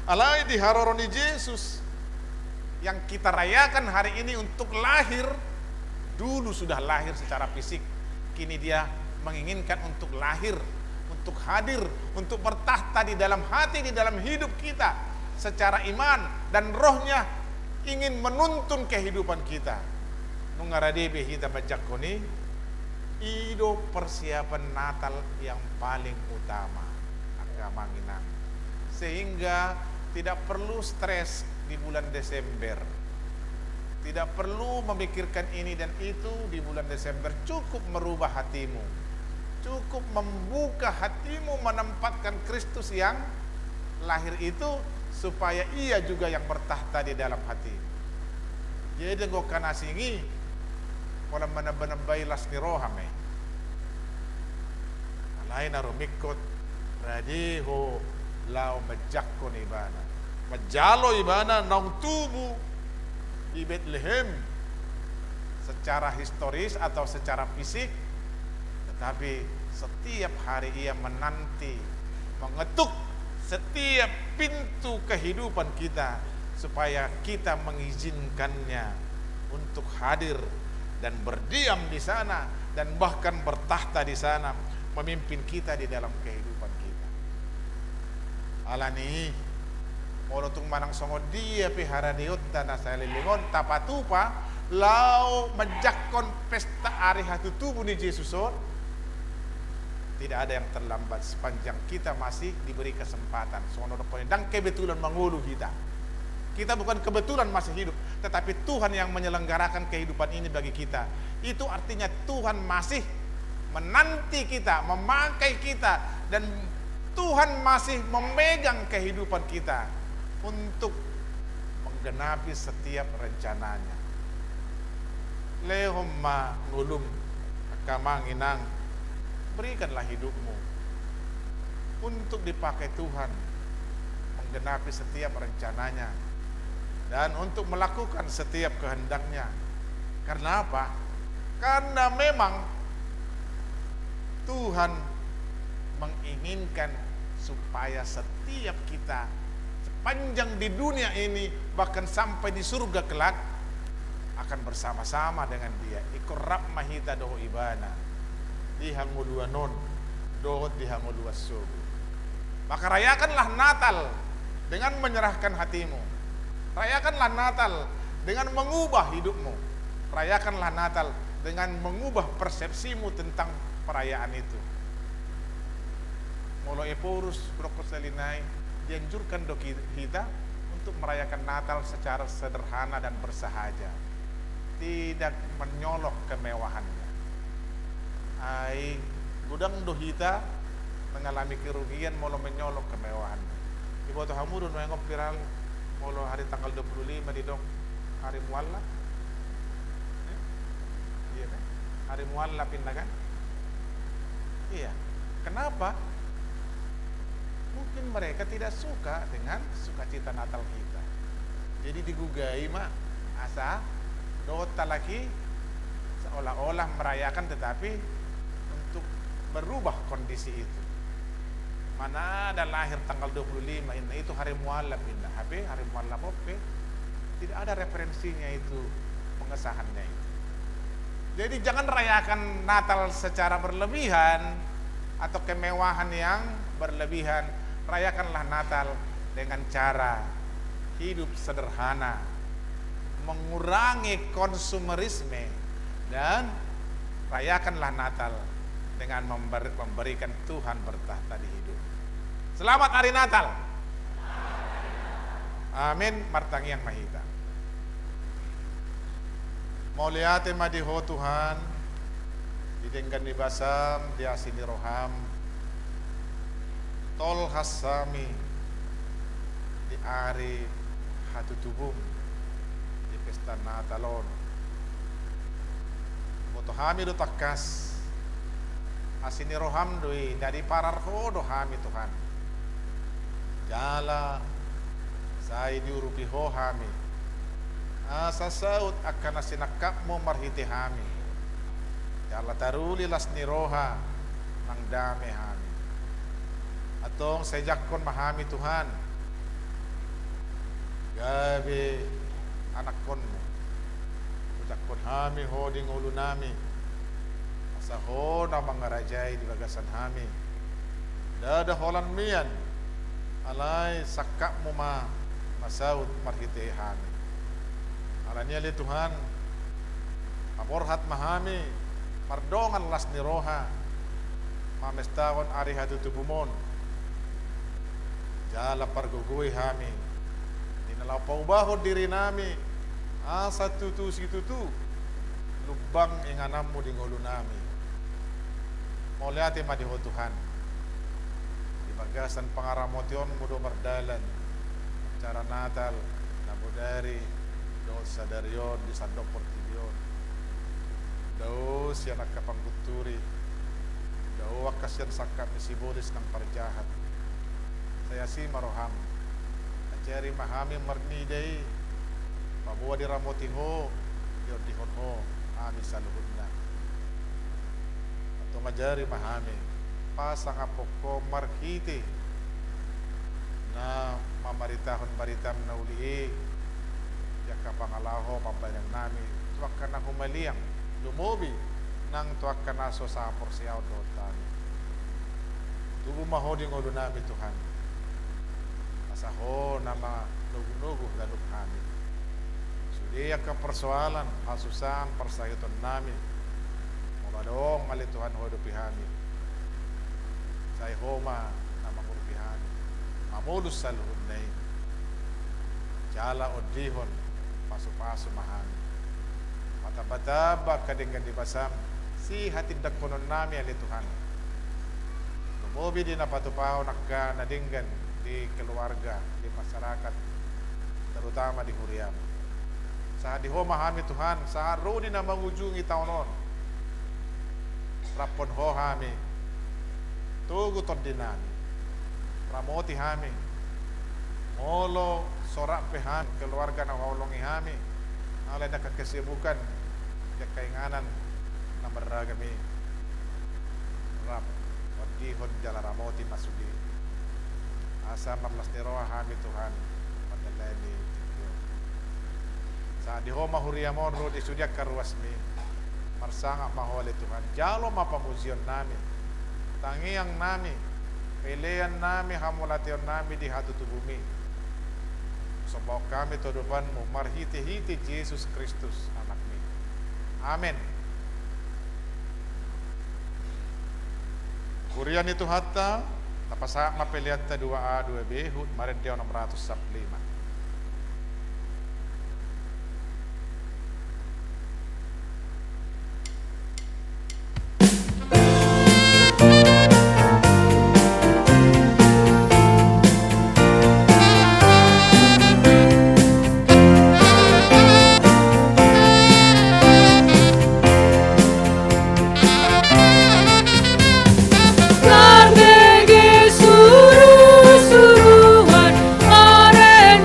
Alai di haroroni Yesus yang kita rayakan hari ini untuk lahir, dulu sudah lahir secara fisik, kini dia menginginkan untuk lahir, untuk hadir, untuk bertahta di dalam hati, di dalam hidup kita secara iman, dan rohnya ingin menuntun kehidupan kita. Nungaradebe hita bajakoni ido persiapan Natal yang paling utama agama nginang, sehingga tidak perlu stres di bulan Desember, tidak perlu memikirkan ini dan itu di bulan Desember. Cukup merubah hatimu, cukup membuka hatimu, menempatkan Kristus yang lahir itu supaya ia juga yang bertahta di dalam hati. Jadi go kanasingi wala manabanabai las ni rohame alay na rumikot radiho lao majakko ni ibana majalo ibana nang tubu di Bethlehem secara historis atau secara fisik, tetapi setiap hari ia menanti, mengetuk setiap pintu kehidupan kita supaya kita mengizinkannya untuk hadir dan berdiam di sana dan bahkan bertahta di sana, memimpin kita di dalam kehidupan kita. Alani molotung manang songo dia pihara diut tanah salilingon tapatupa lau majakon pesta hari hatutubu ni Yesuson. Tidak ada yang terlambat sepanjang kita masih diberi kesempatan. Sono dan kebetulan mengulu kita. Kita bukan kebetulan masih hidup, tetapi Tuhan yang menyelenggarakan kehidupan ini bagi kita. Itu artinya Tuhan masih menanti kita, memakai kita, dan Tuhan masih memegang kehidupan kita untuk menggenapi setiap rencananya. Lehomma ngulum kamanginang, berikanlah hidupmu untuk dipakai Tuhan menggenapi setiap rencananya dan untuk melakukan setiap kehendaknya. Karena apa? Karena memang Tuhan menginginkan supaya setiap kita sepanjang di dunia ini, bahkan sampai di surga kelak, akan bersama-sama dengan Dia. Ikorab mahita doho ibana dihangudua non dohot dihangudua subuh. Maka rayakanlah Natal dengan menyerahkan hatimu. Rayakanlah Natal dengan mengubah hidupmu. Rayakanlah Natal dengan mengubah persepsimu tentang perayaan itu. Molo eporus prokoselinai dianjurkan doki kita untuk merayakan Natal secara sederhana dan bersahaja, tidak menyolok kemewahannya. Ai gudang dohita mengalami kerugian molo menyolok kemewahannya. Ibu tu hamudun mengop viral molo hari tanggal 25 di dong hari mualla. Iya kan? Hari mualla pindah kan? Iya. Kenapa? Mungkin mereka tidak suka dengan sukacita Natal kita. Jadi digugai mak asa dota lagi seolah-olah merayakan tetapi untuk merubah kondisi itu. Mana ada lahir tanggal 25 ini itu hari mualaf indah. Hari mualaf oke. Tidak ada referensinya itu, pengesahannya itu. Jadi jangan rayakan Natal secara berlebihan atau kemewahan yang berlebihan. Rayakanlah Natal dengan cara hidup sederhana, mengurangi konsumerisme, dan rayakanlah Natal dengan memberikan Tuhan bertahta di hidup. Selamat Hari Natal. Amin. Martangiang mahita. Mauliate madiho Tuhan, didenggan di basam, di asini roham, tol hasami, di ari hatutubum, di pesta Natalon. Motohami do takas, asini roham doi, dari pararho dohami Tuhan. Jala, saya diurupi hohami, asa saut akan asinakap mo marhiti hami. Jala taruli las niroha nang dame hami. Atong sejakon mahami Tuhan. Gabi anak kon mo. Sejakon hami hoding ulo nami. Asa ho na mga rajay di bagasan hami. Dada holan miyan. Alay sakap mo masaut marhiti hami. Alanya li Tuhan, amorhat mahami, pardongan las niroha, mamestawan ari hatutubumon, jala parguguy hami, dinalaw paubahod diri nami, asa tutu si tutu, lubang inganam mo dingolo nami. Mauliati madiho Tuhan, ibagasan pangaramotion mo do mardalan, cara Natal, nabudari, dosa darion di sandok portibion, daus yang nakapangkuturi, daw wakas yan sakap ni sibulis ng parjahat. Saya si maroham, ajari mahami marniday, pabuwa di ramotiho, diyon dihon ho, ami sa luhod na. At ajari mahami, pasang apok ko marhiti, na mamaritahon maritam na uli, yaka pangalaho pambayang nami, tuwak ka na humaliyang, lumubi, nang tuwak ka na so sa porsiyaw doon tani. Tubo mahoding ulo nami Tuhan, asaho na mga nugu-nugu galuk kami. Sudiya ka persoalan, asusan persahiton nami, mumadong malituhan hodopihami, say homa na mangurupihami, mamulus sa luhod na jala odihon, paso-paso mahami. Matabadaba kadinggan di basam, si hatid konon nami ali Tuhan. Lumubi din na patupaw nakka nadinggan di keluarga, di masyarakat, terutama di Huriam. Sa diho mahami Tuhan, sa rudi na mangujungi taunon. Rapon ho hami, tuguton din nami, ramoti hami, molo sorak pehan keluarga na waulong ihami, alay nakakasibukan kainganan na maragami rap wadihon jala ramoti masudi asa marlas niroa hami Tuhan padalay ni Tikyo sa diho mahuriamon ro di sudyak karwasmi marsanga mahole Tuhan jalo mapamuzyon nami tangiang nami pilihan nami hamulation nami di hatutubumi. Sabaw kami todoban mo marhiti-hiti Jesus Kristus anak mi. Amen. Kurian itu hatta tapasa mapeliat ta 2A 2B hud marenteo 615. Karnegi suruh-suruhan, are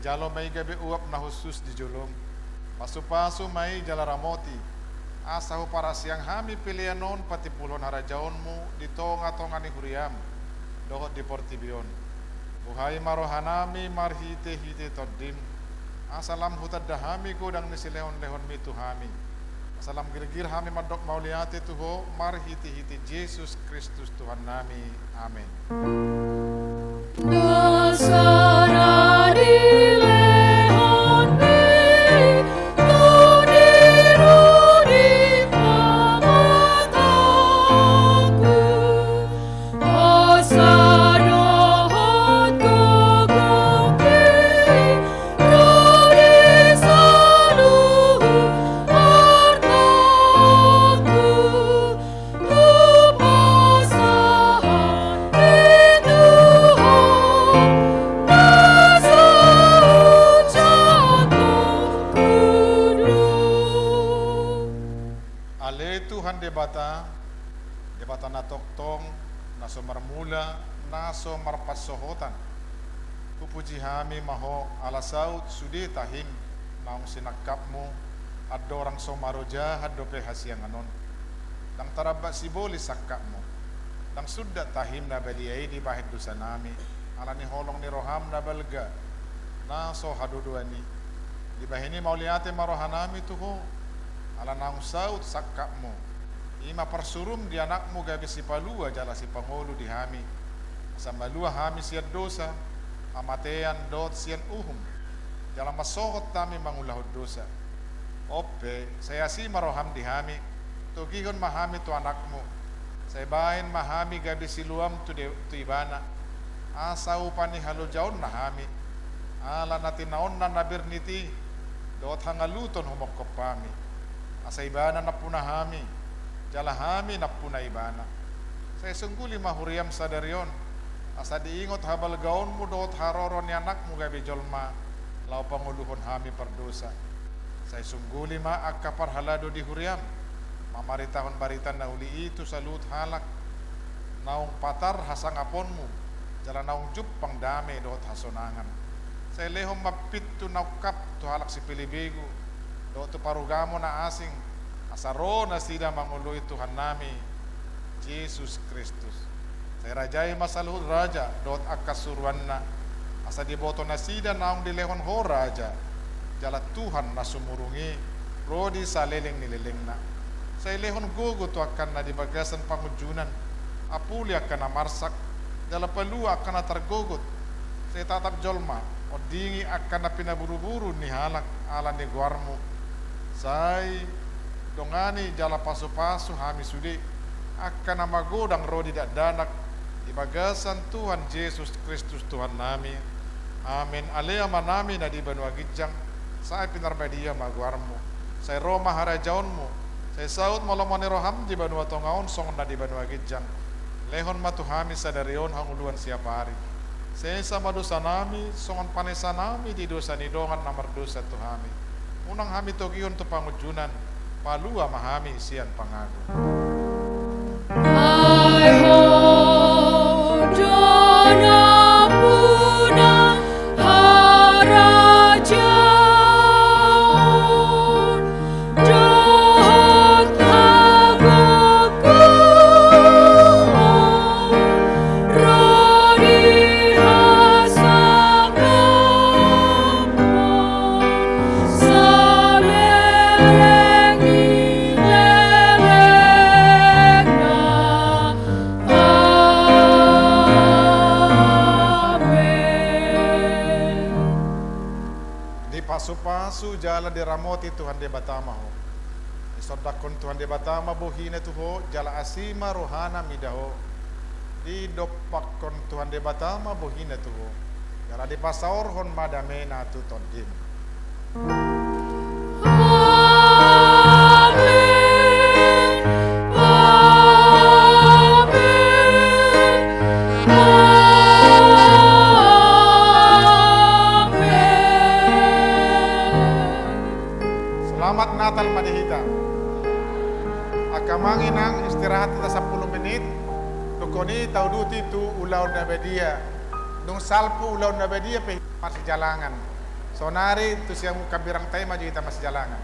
jalo may gabi uap na husus di julong. Pasu-pasu may jala ramoti. Asahu para siang hami pilianon pati pulon harajaon mo dito nga tonga ni huriam. Dohot di portibion. Buhay marohanami marhite-hite todim. Asalam hutad dahami ko dang nisilehon-lehon mi tuhami. Asalam girgir hami madok mauliate tuho marhite-hite Jesus Kristus Tuhan nami. Amin. Dasara dilehon mi, rudi pamataku. Asa dohot gogoki, rudi saluhu hartaku. Upasahan Ale Tuhan debata na toktong, naso marmula, naso marpasohotan. Pupuji hami maho alasaut sudi tahim, naong sinakap mo, at dorang somaroja hadope hasiang anon. Dang taraba siboli sakap mo, dang sudda tahim na baliyay di bahid dosa nami, ala ni holong ni roham na balga, naso haduduani. Di bahini mauliate marohanami tuho, ala naong saut sakap mo, ima parsurum di anakmu gabi si palua jala si pangulu di hami. Sa malua hami siya dosa, amatean dot siyan uhum. Jala masohot tami mangulahod dosa. Ope, saya si maroham di hami, tugigon mahami tu anakmu. Saya bahin mahami gabi si luam tu ibana. Asa upani halujaon na hami. Ala natinaon na nabirniti, dot hangaluton humok kopami. Asa ibana na punahami, jala hami na punaibana. Saya sungguli mahuriam sadarion, asa diingot habal gaon mo dot haroron ni anak mo gabi jolma, lau panguluhon hami perdosa. Saya sungguli ma akapar halado di huriam, mamaritahon baritan na uli itu salut halak, naung patar hasang aponmu, jala naung jup pang dame dot hasonangan. Saya lehom mapit tu naukap tu halak si pilibego, dot tu parugamo na asing, asaro na sida manguluy Tuhan nami, Jesus Kristus. Saya rajai masaluhud raja, dot akasuruan na, asa diboto na sida naong dilehon ho raja, jala Tuhan na sumurungi, rodi sa leleng nileleng na. Saya lehon gugo tu akan na dibagasan pangujunan, apuli akan na marsak, jala palua akan na targogot. Saya tatap jolma, o dingi akan na pinaburu-buru ni halak ala ni guarmu. Say dongani jala pasu-pasu hami sudi akan na magodang rodi dak danak di bagasan Tuhan Yesus Kristus Tuhan nami. Amin. Alea manami na di banua gijang say pinarbadia maguarmu. Say Roma harajaonmu. Say saud molomoni roham di banua tongaon song na di banua gijang. Lehon matuhami sadarion hanguluan siapa hari. Say sa madosa nami songon panesa nami di dosa ni dongan namar dosa tuhami. Unang hami togion tu pangujunan, palua mahami sian pangago. Ay ho jana puna harajan, jahat agaku rodi hasangapon salengi lelengna. Amen. Di pasu-pasu jala di ramoti Tuhan di batama ho. Isodakon Tuhan di batama bohine tuho jala asima rohana midaho. Di dopakon Tuhan di batama bohine tuho. Jala di pasaor hon madamena tu tondim. Selamat Natal Madihita. Akamangin ang istirahat kita 10 menit. Tukoni tauduti tu ulaw na bedia. Nung salpo ulaw na bedia pe jalangan. Sonari tu siang kabirang tay maju kita mas jalangan.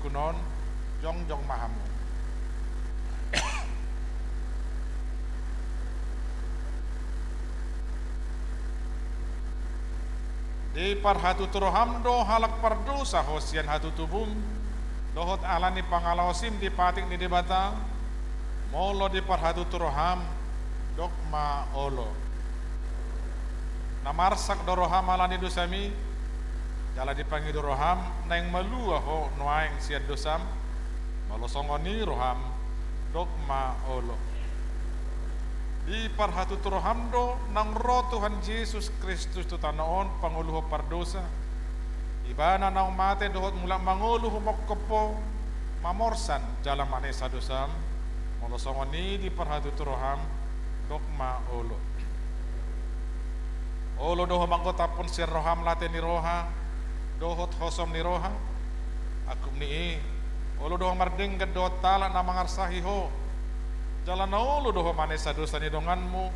kunon jong mahamu. Di parhatu turohamdo halak pardo sa hosian hatu tubum dohot alani pangalaosim di patik ni debata molo di parhatu turoham dokma olo namarsak doroham alani dosami jala dipangi doroham neng malua ho noaeng siad dosam malosongoni roham dokma olo di parhatu turohamdo nang ro Tuhan Yesus Kristus tu tanaon panguluho pardosa ibana nang mate dohot mula manguluho mokkopo mamorsan jala manesa dosam molosongoni di parhatu turoham dokma olo olo doho mangkota pun sir roham late ni roha dohot hosom ni roha akum ni olo doho marding gedot tala na mangarsahi ho jalan naulu doho manesa dosa ni donganmu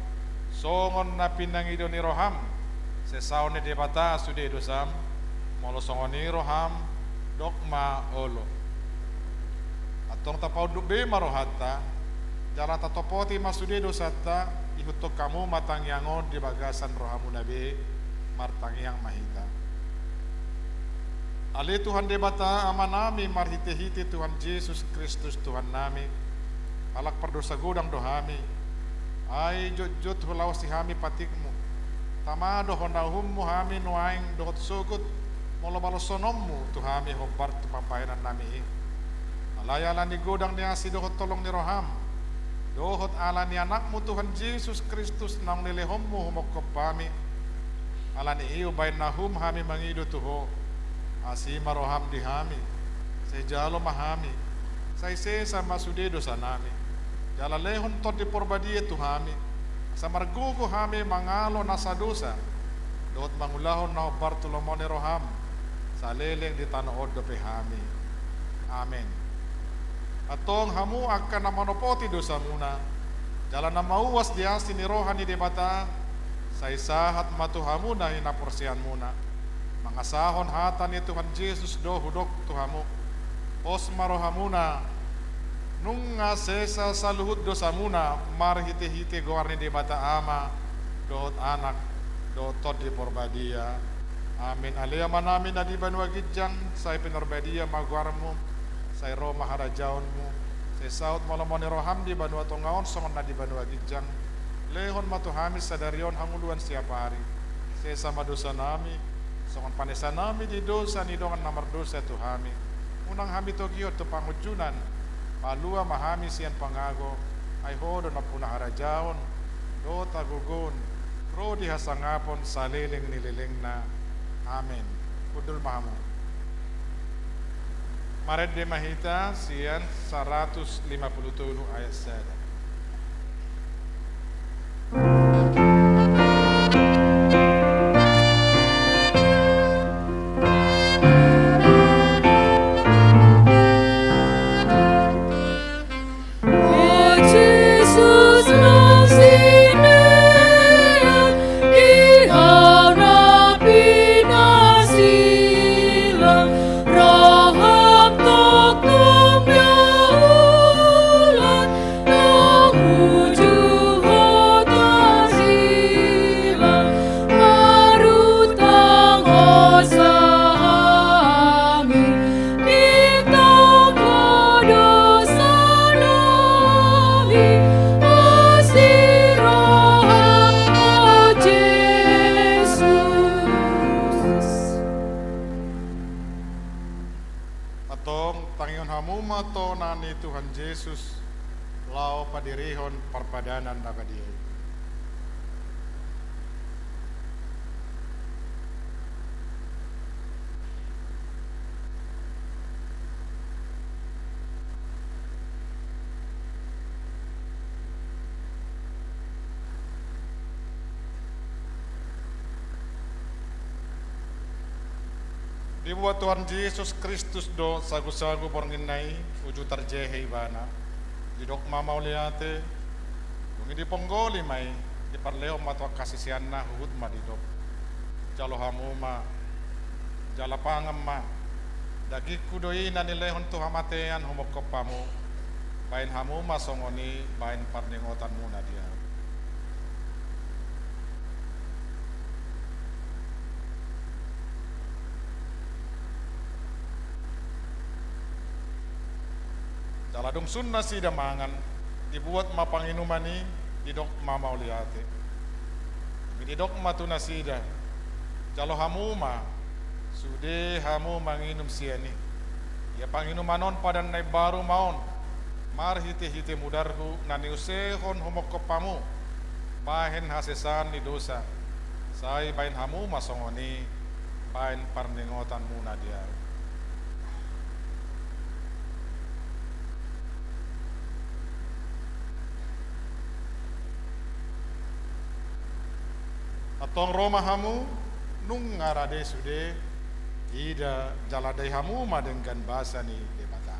songon na pinangido ni roham sesaon ni debata sude dosam molo songon ni roham dokma olo atong tapau dube marohata jalan tatopoti masude dosata ihutok kamu matang yangon di bagasan rohamu nabi martang yang mahita ali Tuhan debata amanami marhite-hite Tuhan Yesus Kristus Tuhan nami alak perdosa gudang dohami ai jot hulau si hami patikmu tama dohon dahummu hami nuaing dohot sugut molo malo sonommu tuhami hobar tu pampainan nami alayalan di gudang niasi dohot tolong ni roham dohot alani anakmu Tuhan Yesus Kristus nang nilehommu humokopami alani iyo bain nahum hami mangido tuho asima roham di hami sejalo mahami saise sama sude dosa nami jala lehon to di porbadia tuhami samargugo hami mangalo nasa dosa doot mangulahon na Bartolomone roham sa leleng di tanood do hami amen atong hamu akan na manopoti dosa muna jala na mauwas dia sini rohan ni debata sa isahat matuhamu na hinaporsian muna mangasahon hatan ni Tuhan Yesus do hudok tuhamu os marohamuna nung sesa saluhut dosa muna marhite-hite goarni di mata ama dohot anak dohot di porbadia amin alia manami na di banua gijang say pinorbadia maguarmu say ro maharajaonmu say saut malomone roham di banua tongaon songon na di banua gijang lehon matuhamis sadarion hanguluan siapa hari sesa madosa nami songon panesa nami di dosa ni dongan namar dosa tuhami unang hami tokyo tu pangujunan palua mahami sian pangago ay hodo na puna harajaon do tagugon ro di hasangapon saliling nilileng na amen kudul mahamu mared de mahita sian 157 ayat 1 Tuhan Yesus lao padirihon parpadanan nakadiay. Dibuat Tuhan Yesus Kristus do sagu-sagu pornginai uju tarjehe ibana didok mama uliate dungi di ponggoli mai di parleo matwa kasisianna huhut ma didok jalo hamuma jala pangam ma Dagi kudoi na nilehon tu hamatean homokopamu. Bain hamu masongoni bain parningotan muna dia. Jaladung sunna sida mangan dibuat mapanginumani didok mamauliate. Didok matuna sida. Jalo hamu ma sude hamu manginum siani. Ya panginumanon padan nai baru maon. Mar hite mudarhu nani usehon homokopamu. Bahen hasesan ni dosa. Sai bain hamu masongoni bain parningotan muna dia. Atong Roma hamu nung ngarade sude ida jaladai hamu madenggan bahasa ni debata.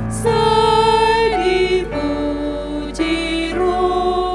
Sai dipuji roh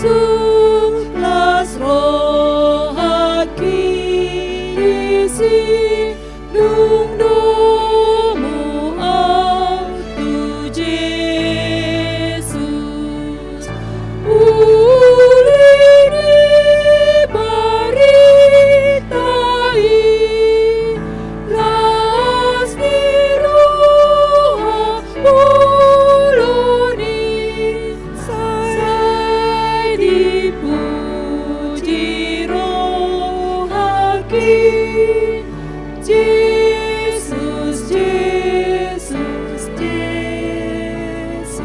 Sulas rohaki isi dung domu tu Jesus. Ulini baritai las ni roha uluni sai dipuji rohaki Jesus, Jesus, Jesus.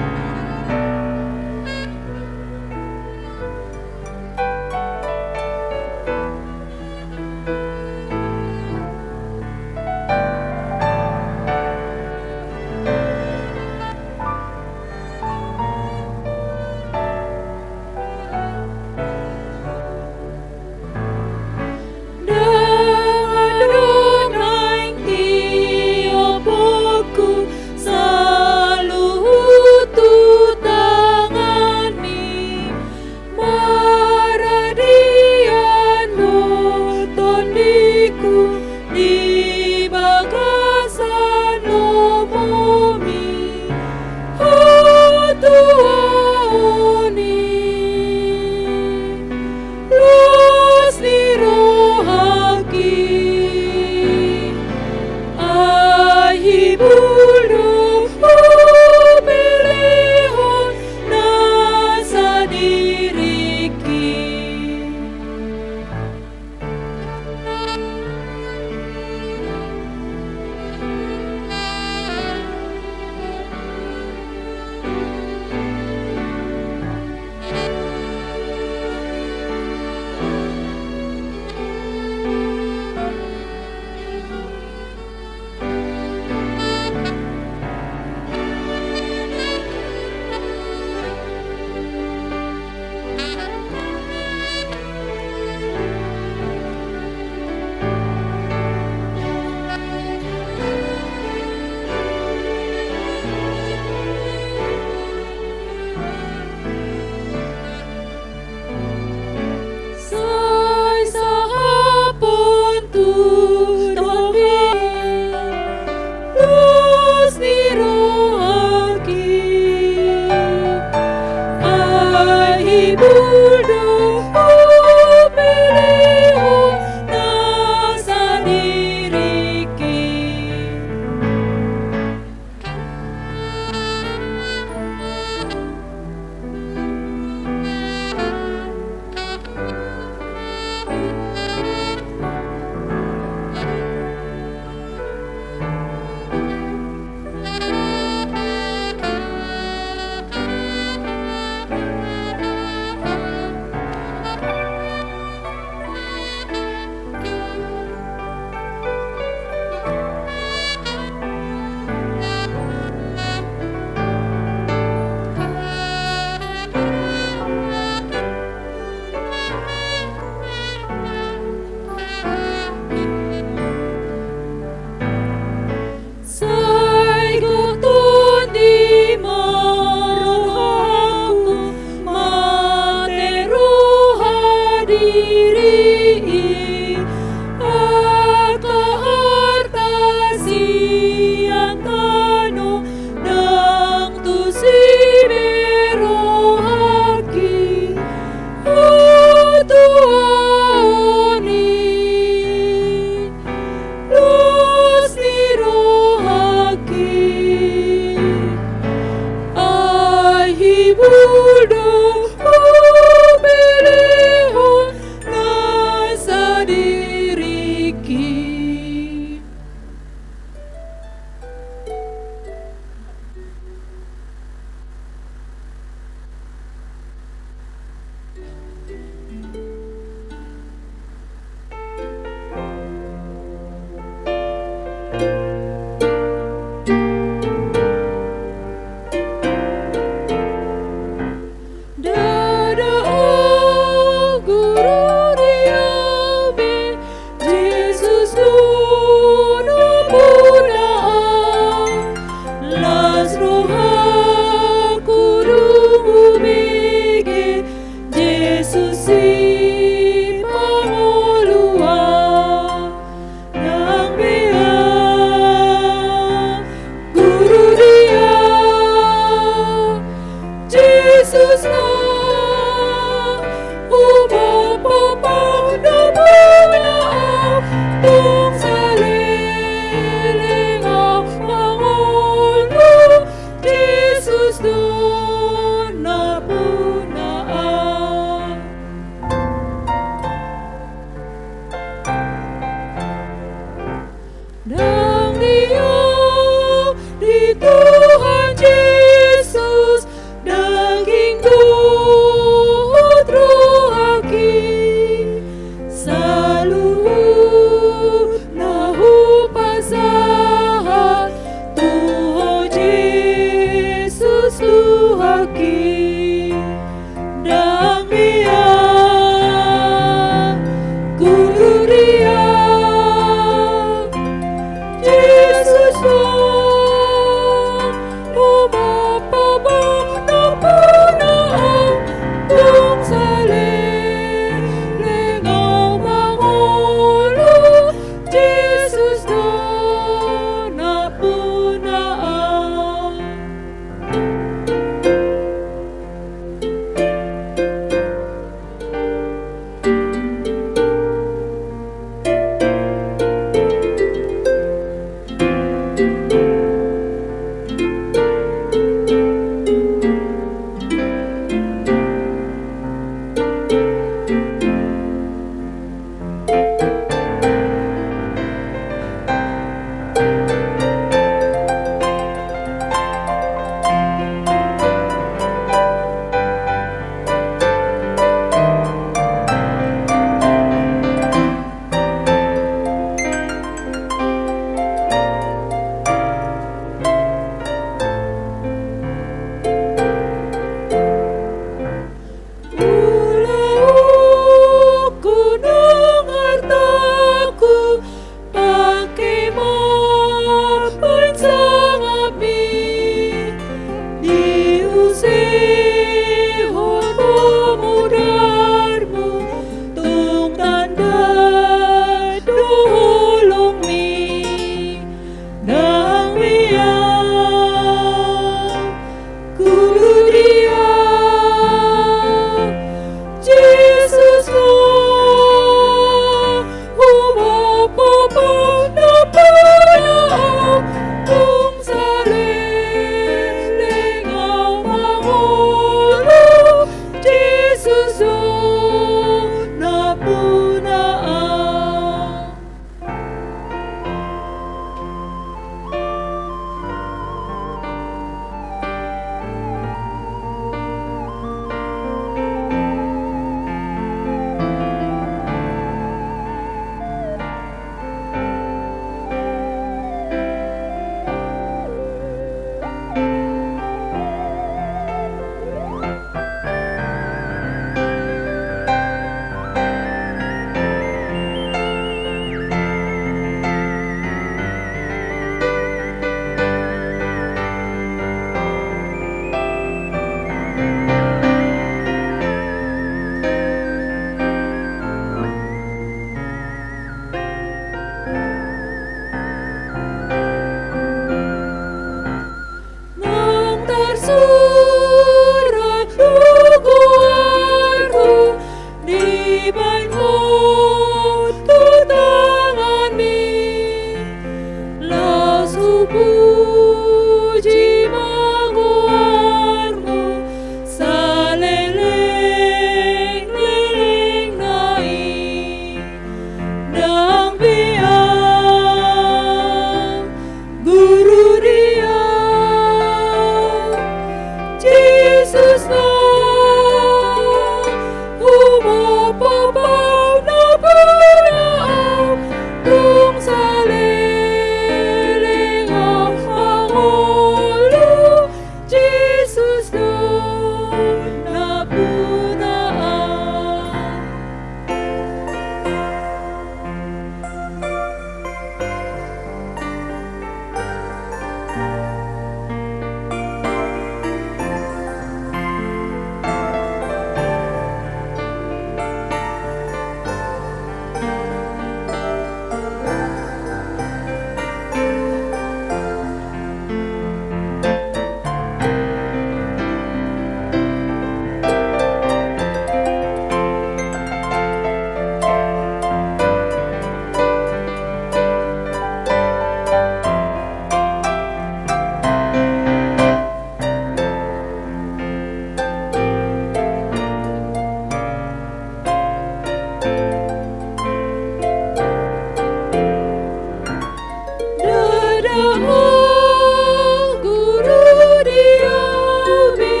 ang guru diami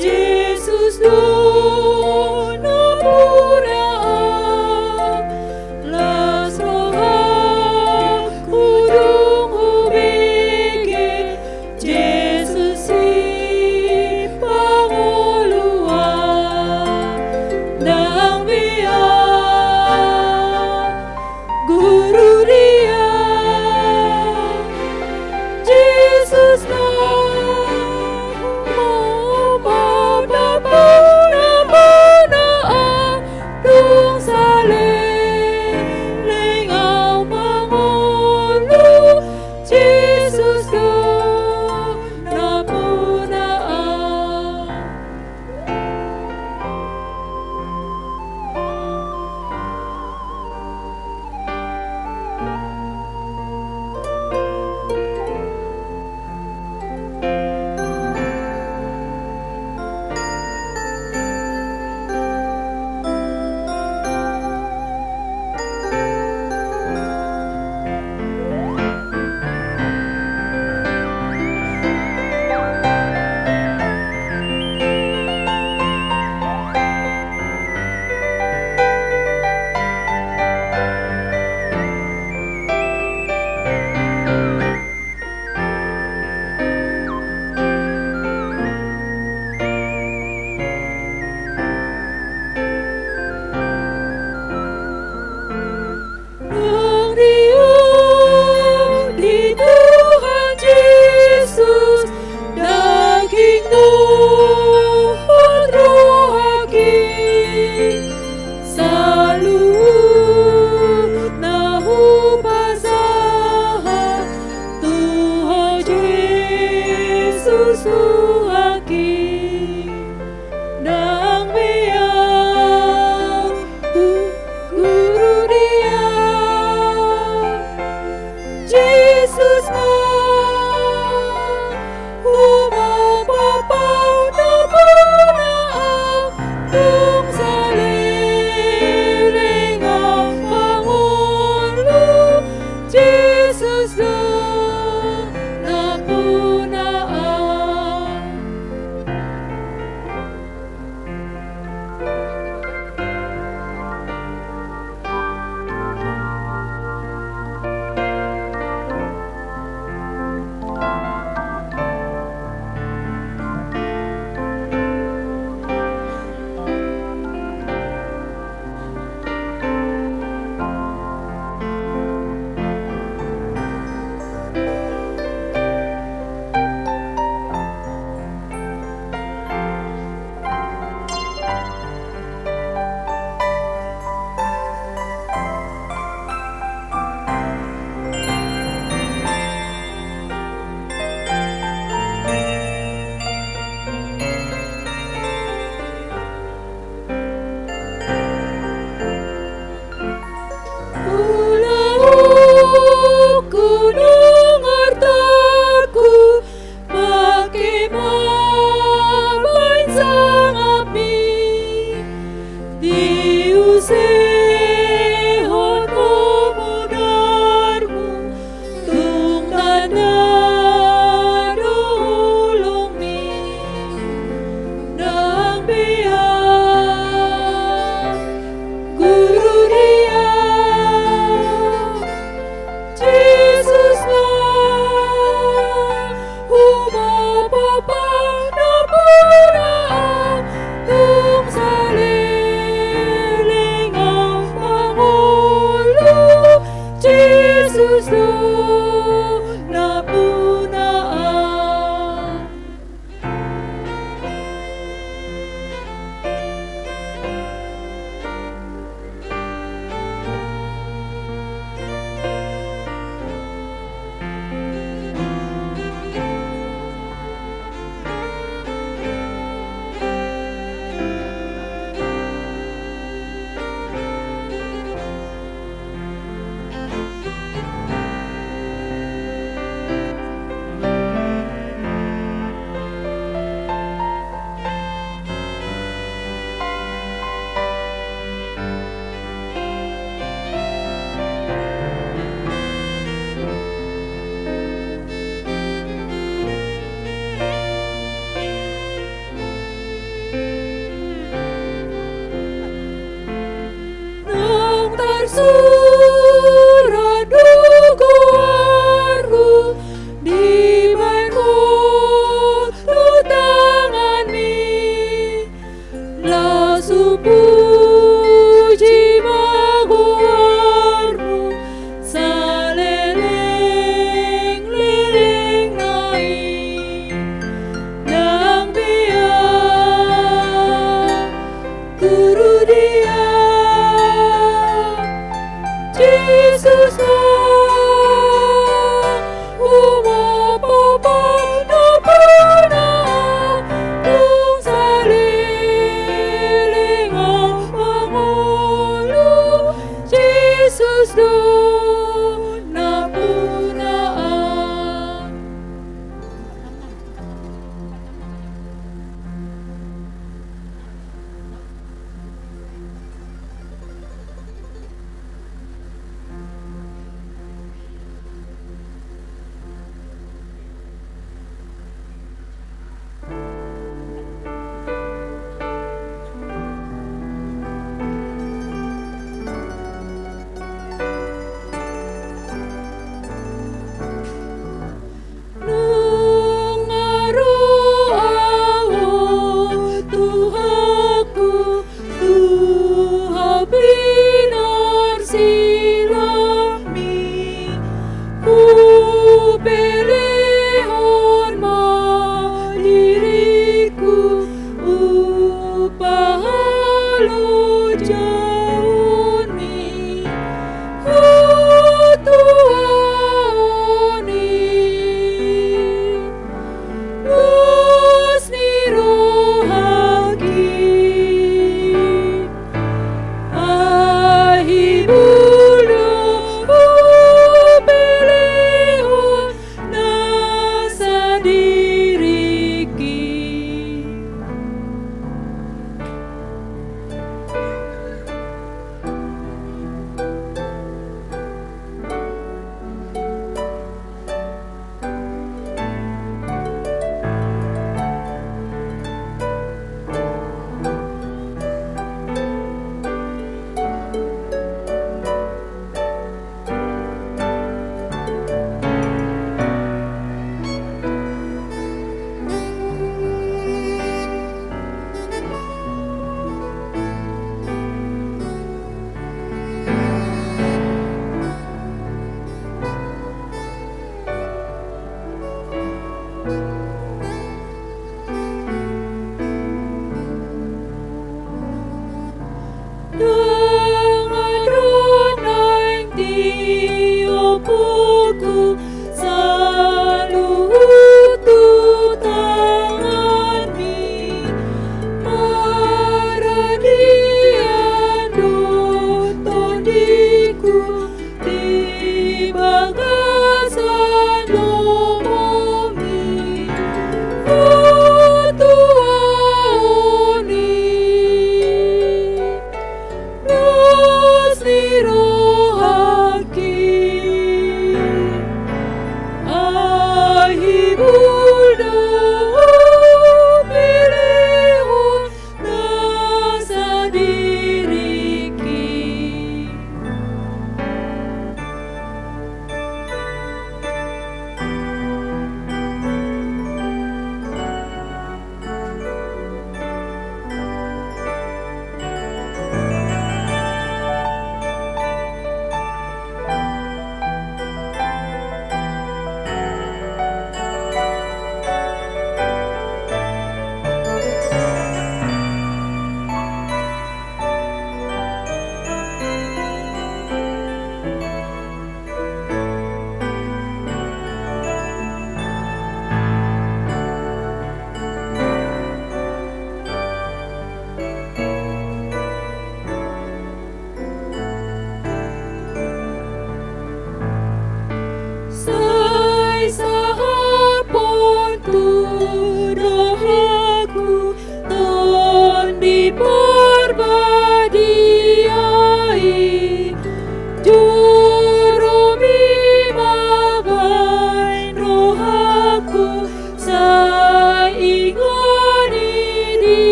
Jesus doon napuraan las rohang kudung hubigi Jesus si panguluan ng biyak guru dia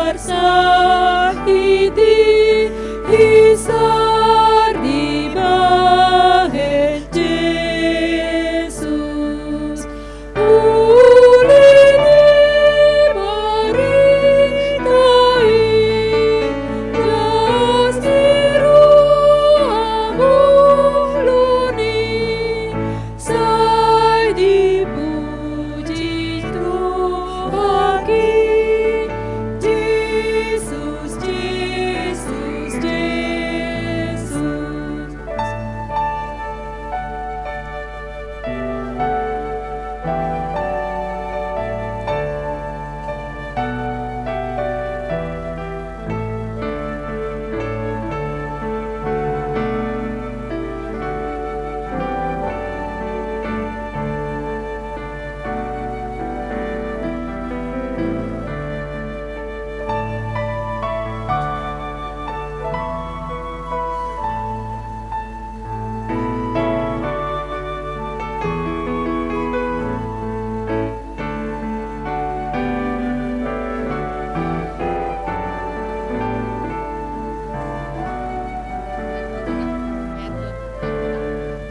marsahiti hisar di bahen Yesus. Ulini baritai lastiru abuluni sai dipuji Tuhan Yesus, Yesus, Yesus.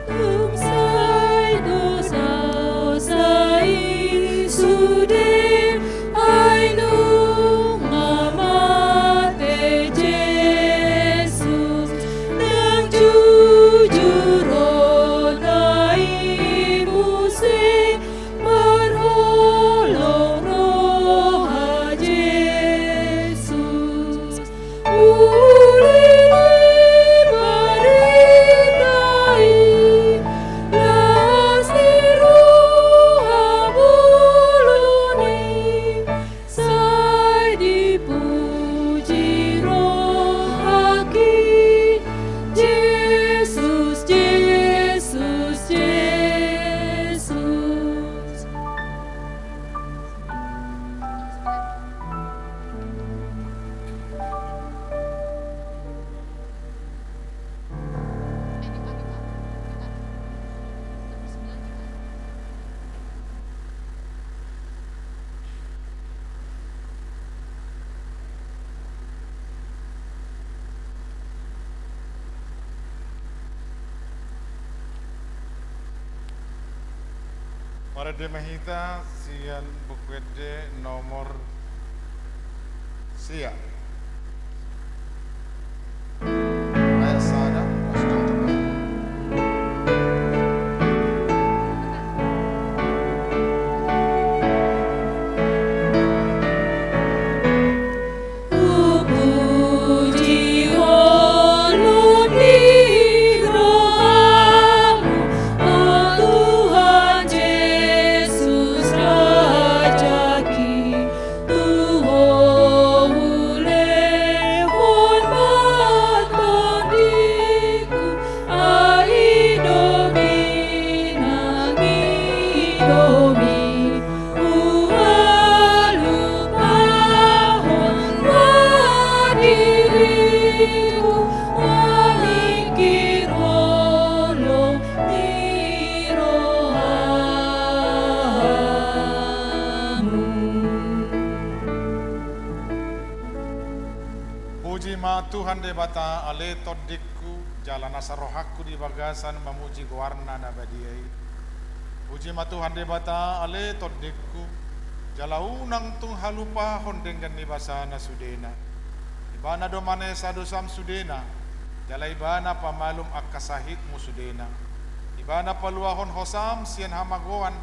Tungsai dosa-dosai sude ainung mamate Yesus nang jujur onai muse marholong roha Yesus. Ulini baritai lastiru abuluni sai dipuji rohaki Yesus, Yesus, Yesus. Para demahita sian bukwede nomor sia. Ayat sada kostum teman. Puji uluni rohamu, oh Tuhan Yesus Rajaki, Tuhan ulehon matoniku, aidomi nangidomi, uhalupahon wadiriku, wamikirolo nirohamu. Puji ma Tuhan debata ale todikku jalan asa rohaku di bagasan memuji warna nabadiai. Puji ma Tuhan debata ale todikku jala unang tung halupa hondenggan ni basana sudena. Ibana domane sadosam sudena jala ibana pamalum akasahit musudena. Ibana paluahon hosam sian hamagoan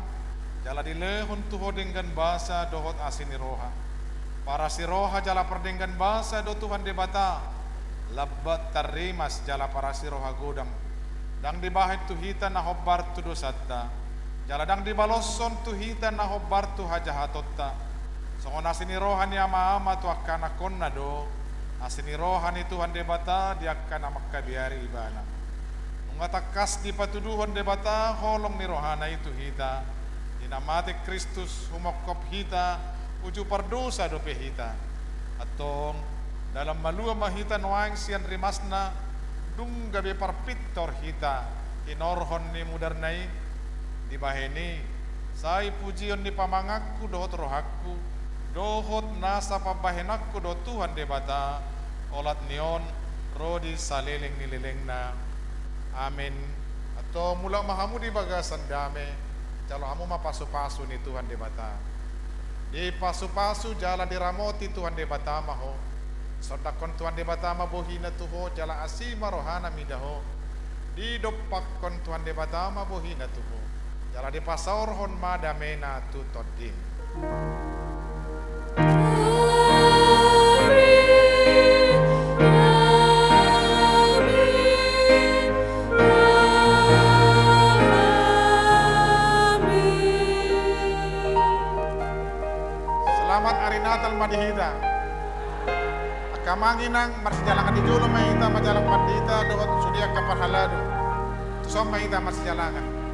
jala dilehon tuho dengan basa dohot asiniroha. Para siroha jala perdenggan basa do Tuhan debata labbat tarimas jala para siroha godang dang dibahit tuhita na hobbar tu dosatta jala dang dibalosson tuhita na hobbar tu hajahatotta songon asiniroha ni ama-ama tu akkana konna do asiniroha ni Tuhan debata di akkana makkabiari ibana ngatakas di patuduhon debata holong ni rohana itu hita inamate Kristus humokop hita uju pardosa dope hita atong dalam malua mahita noang sian rimasna dung gabe parpittor hita inorhon ni mudarnai di baheni sai pujion ni pamangakku dohot rohakku dohot nasa pabahinak ko do Tuhan de bata olat nion rodi saliling nililing na amin atau mula mahamu di bagasan dame calo hamu mapasu-pasu ni Tuhan de bata di pasu-pasu jala diramoti Tuhan de bata maho sodakon Tuhan de bata mabohina tuho jala asima rohana midaho di dopak kon Tuhan de bata mabohina tuho jala di pasaur hon madamena tu todin. Selamat hari Natal madihita. Akamanginang marsijalangan di julo mahita majalang madita dawat sudia kapahalado. Som mahita marsijalangan.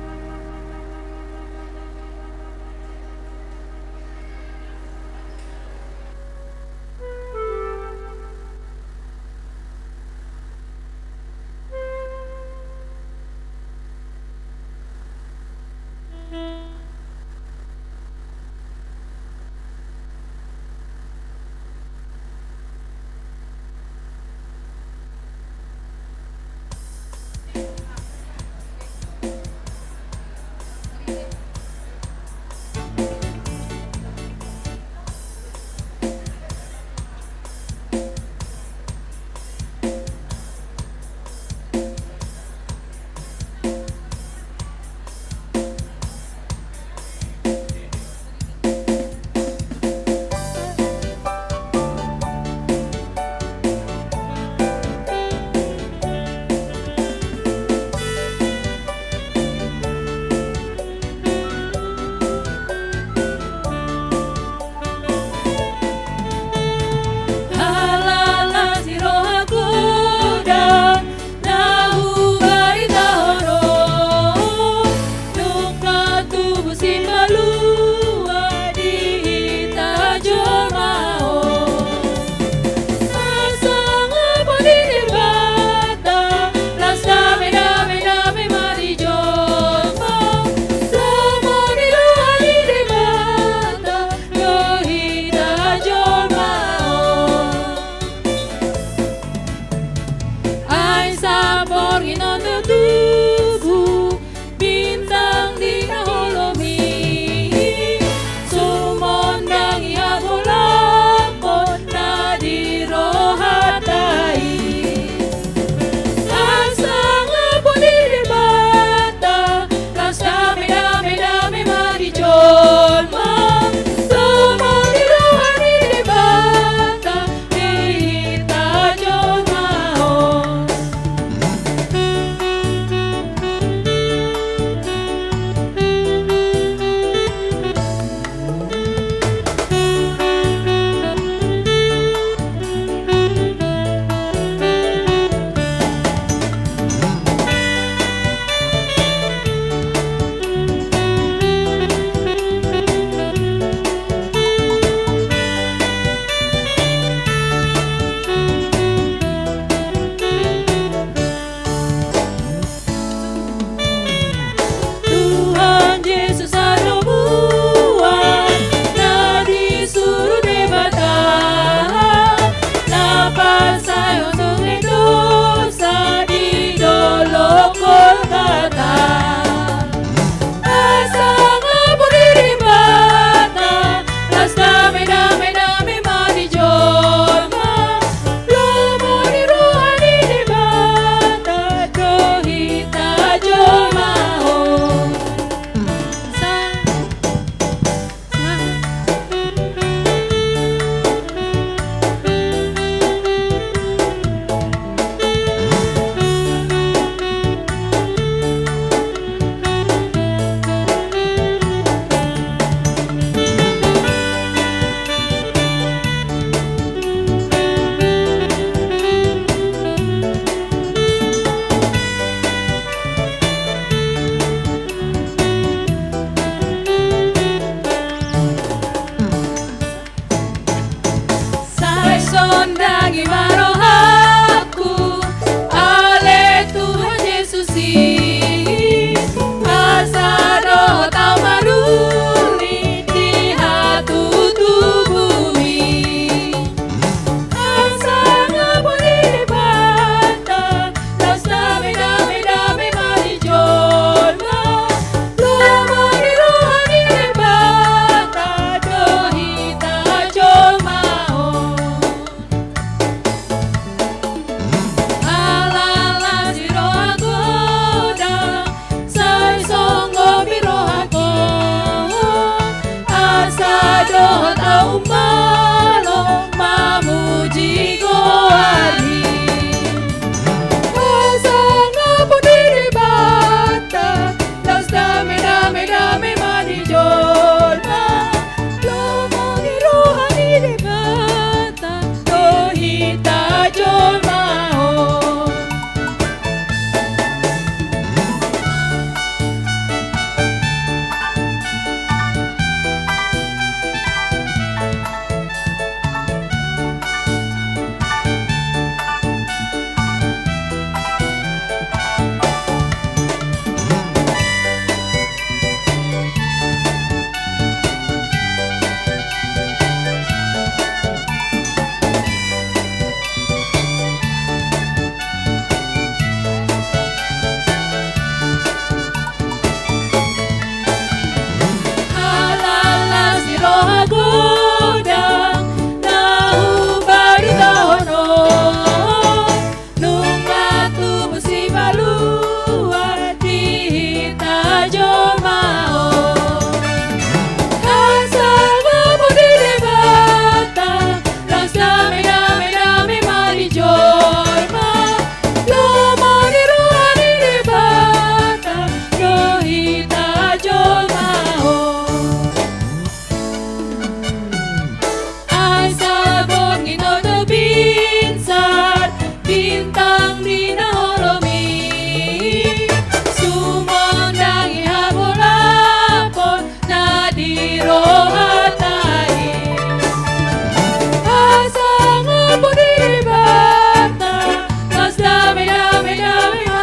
yang di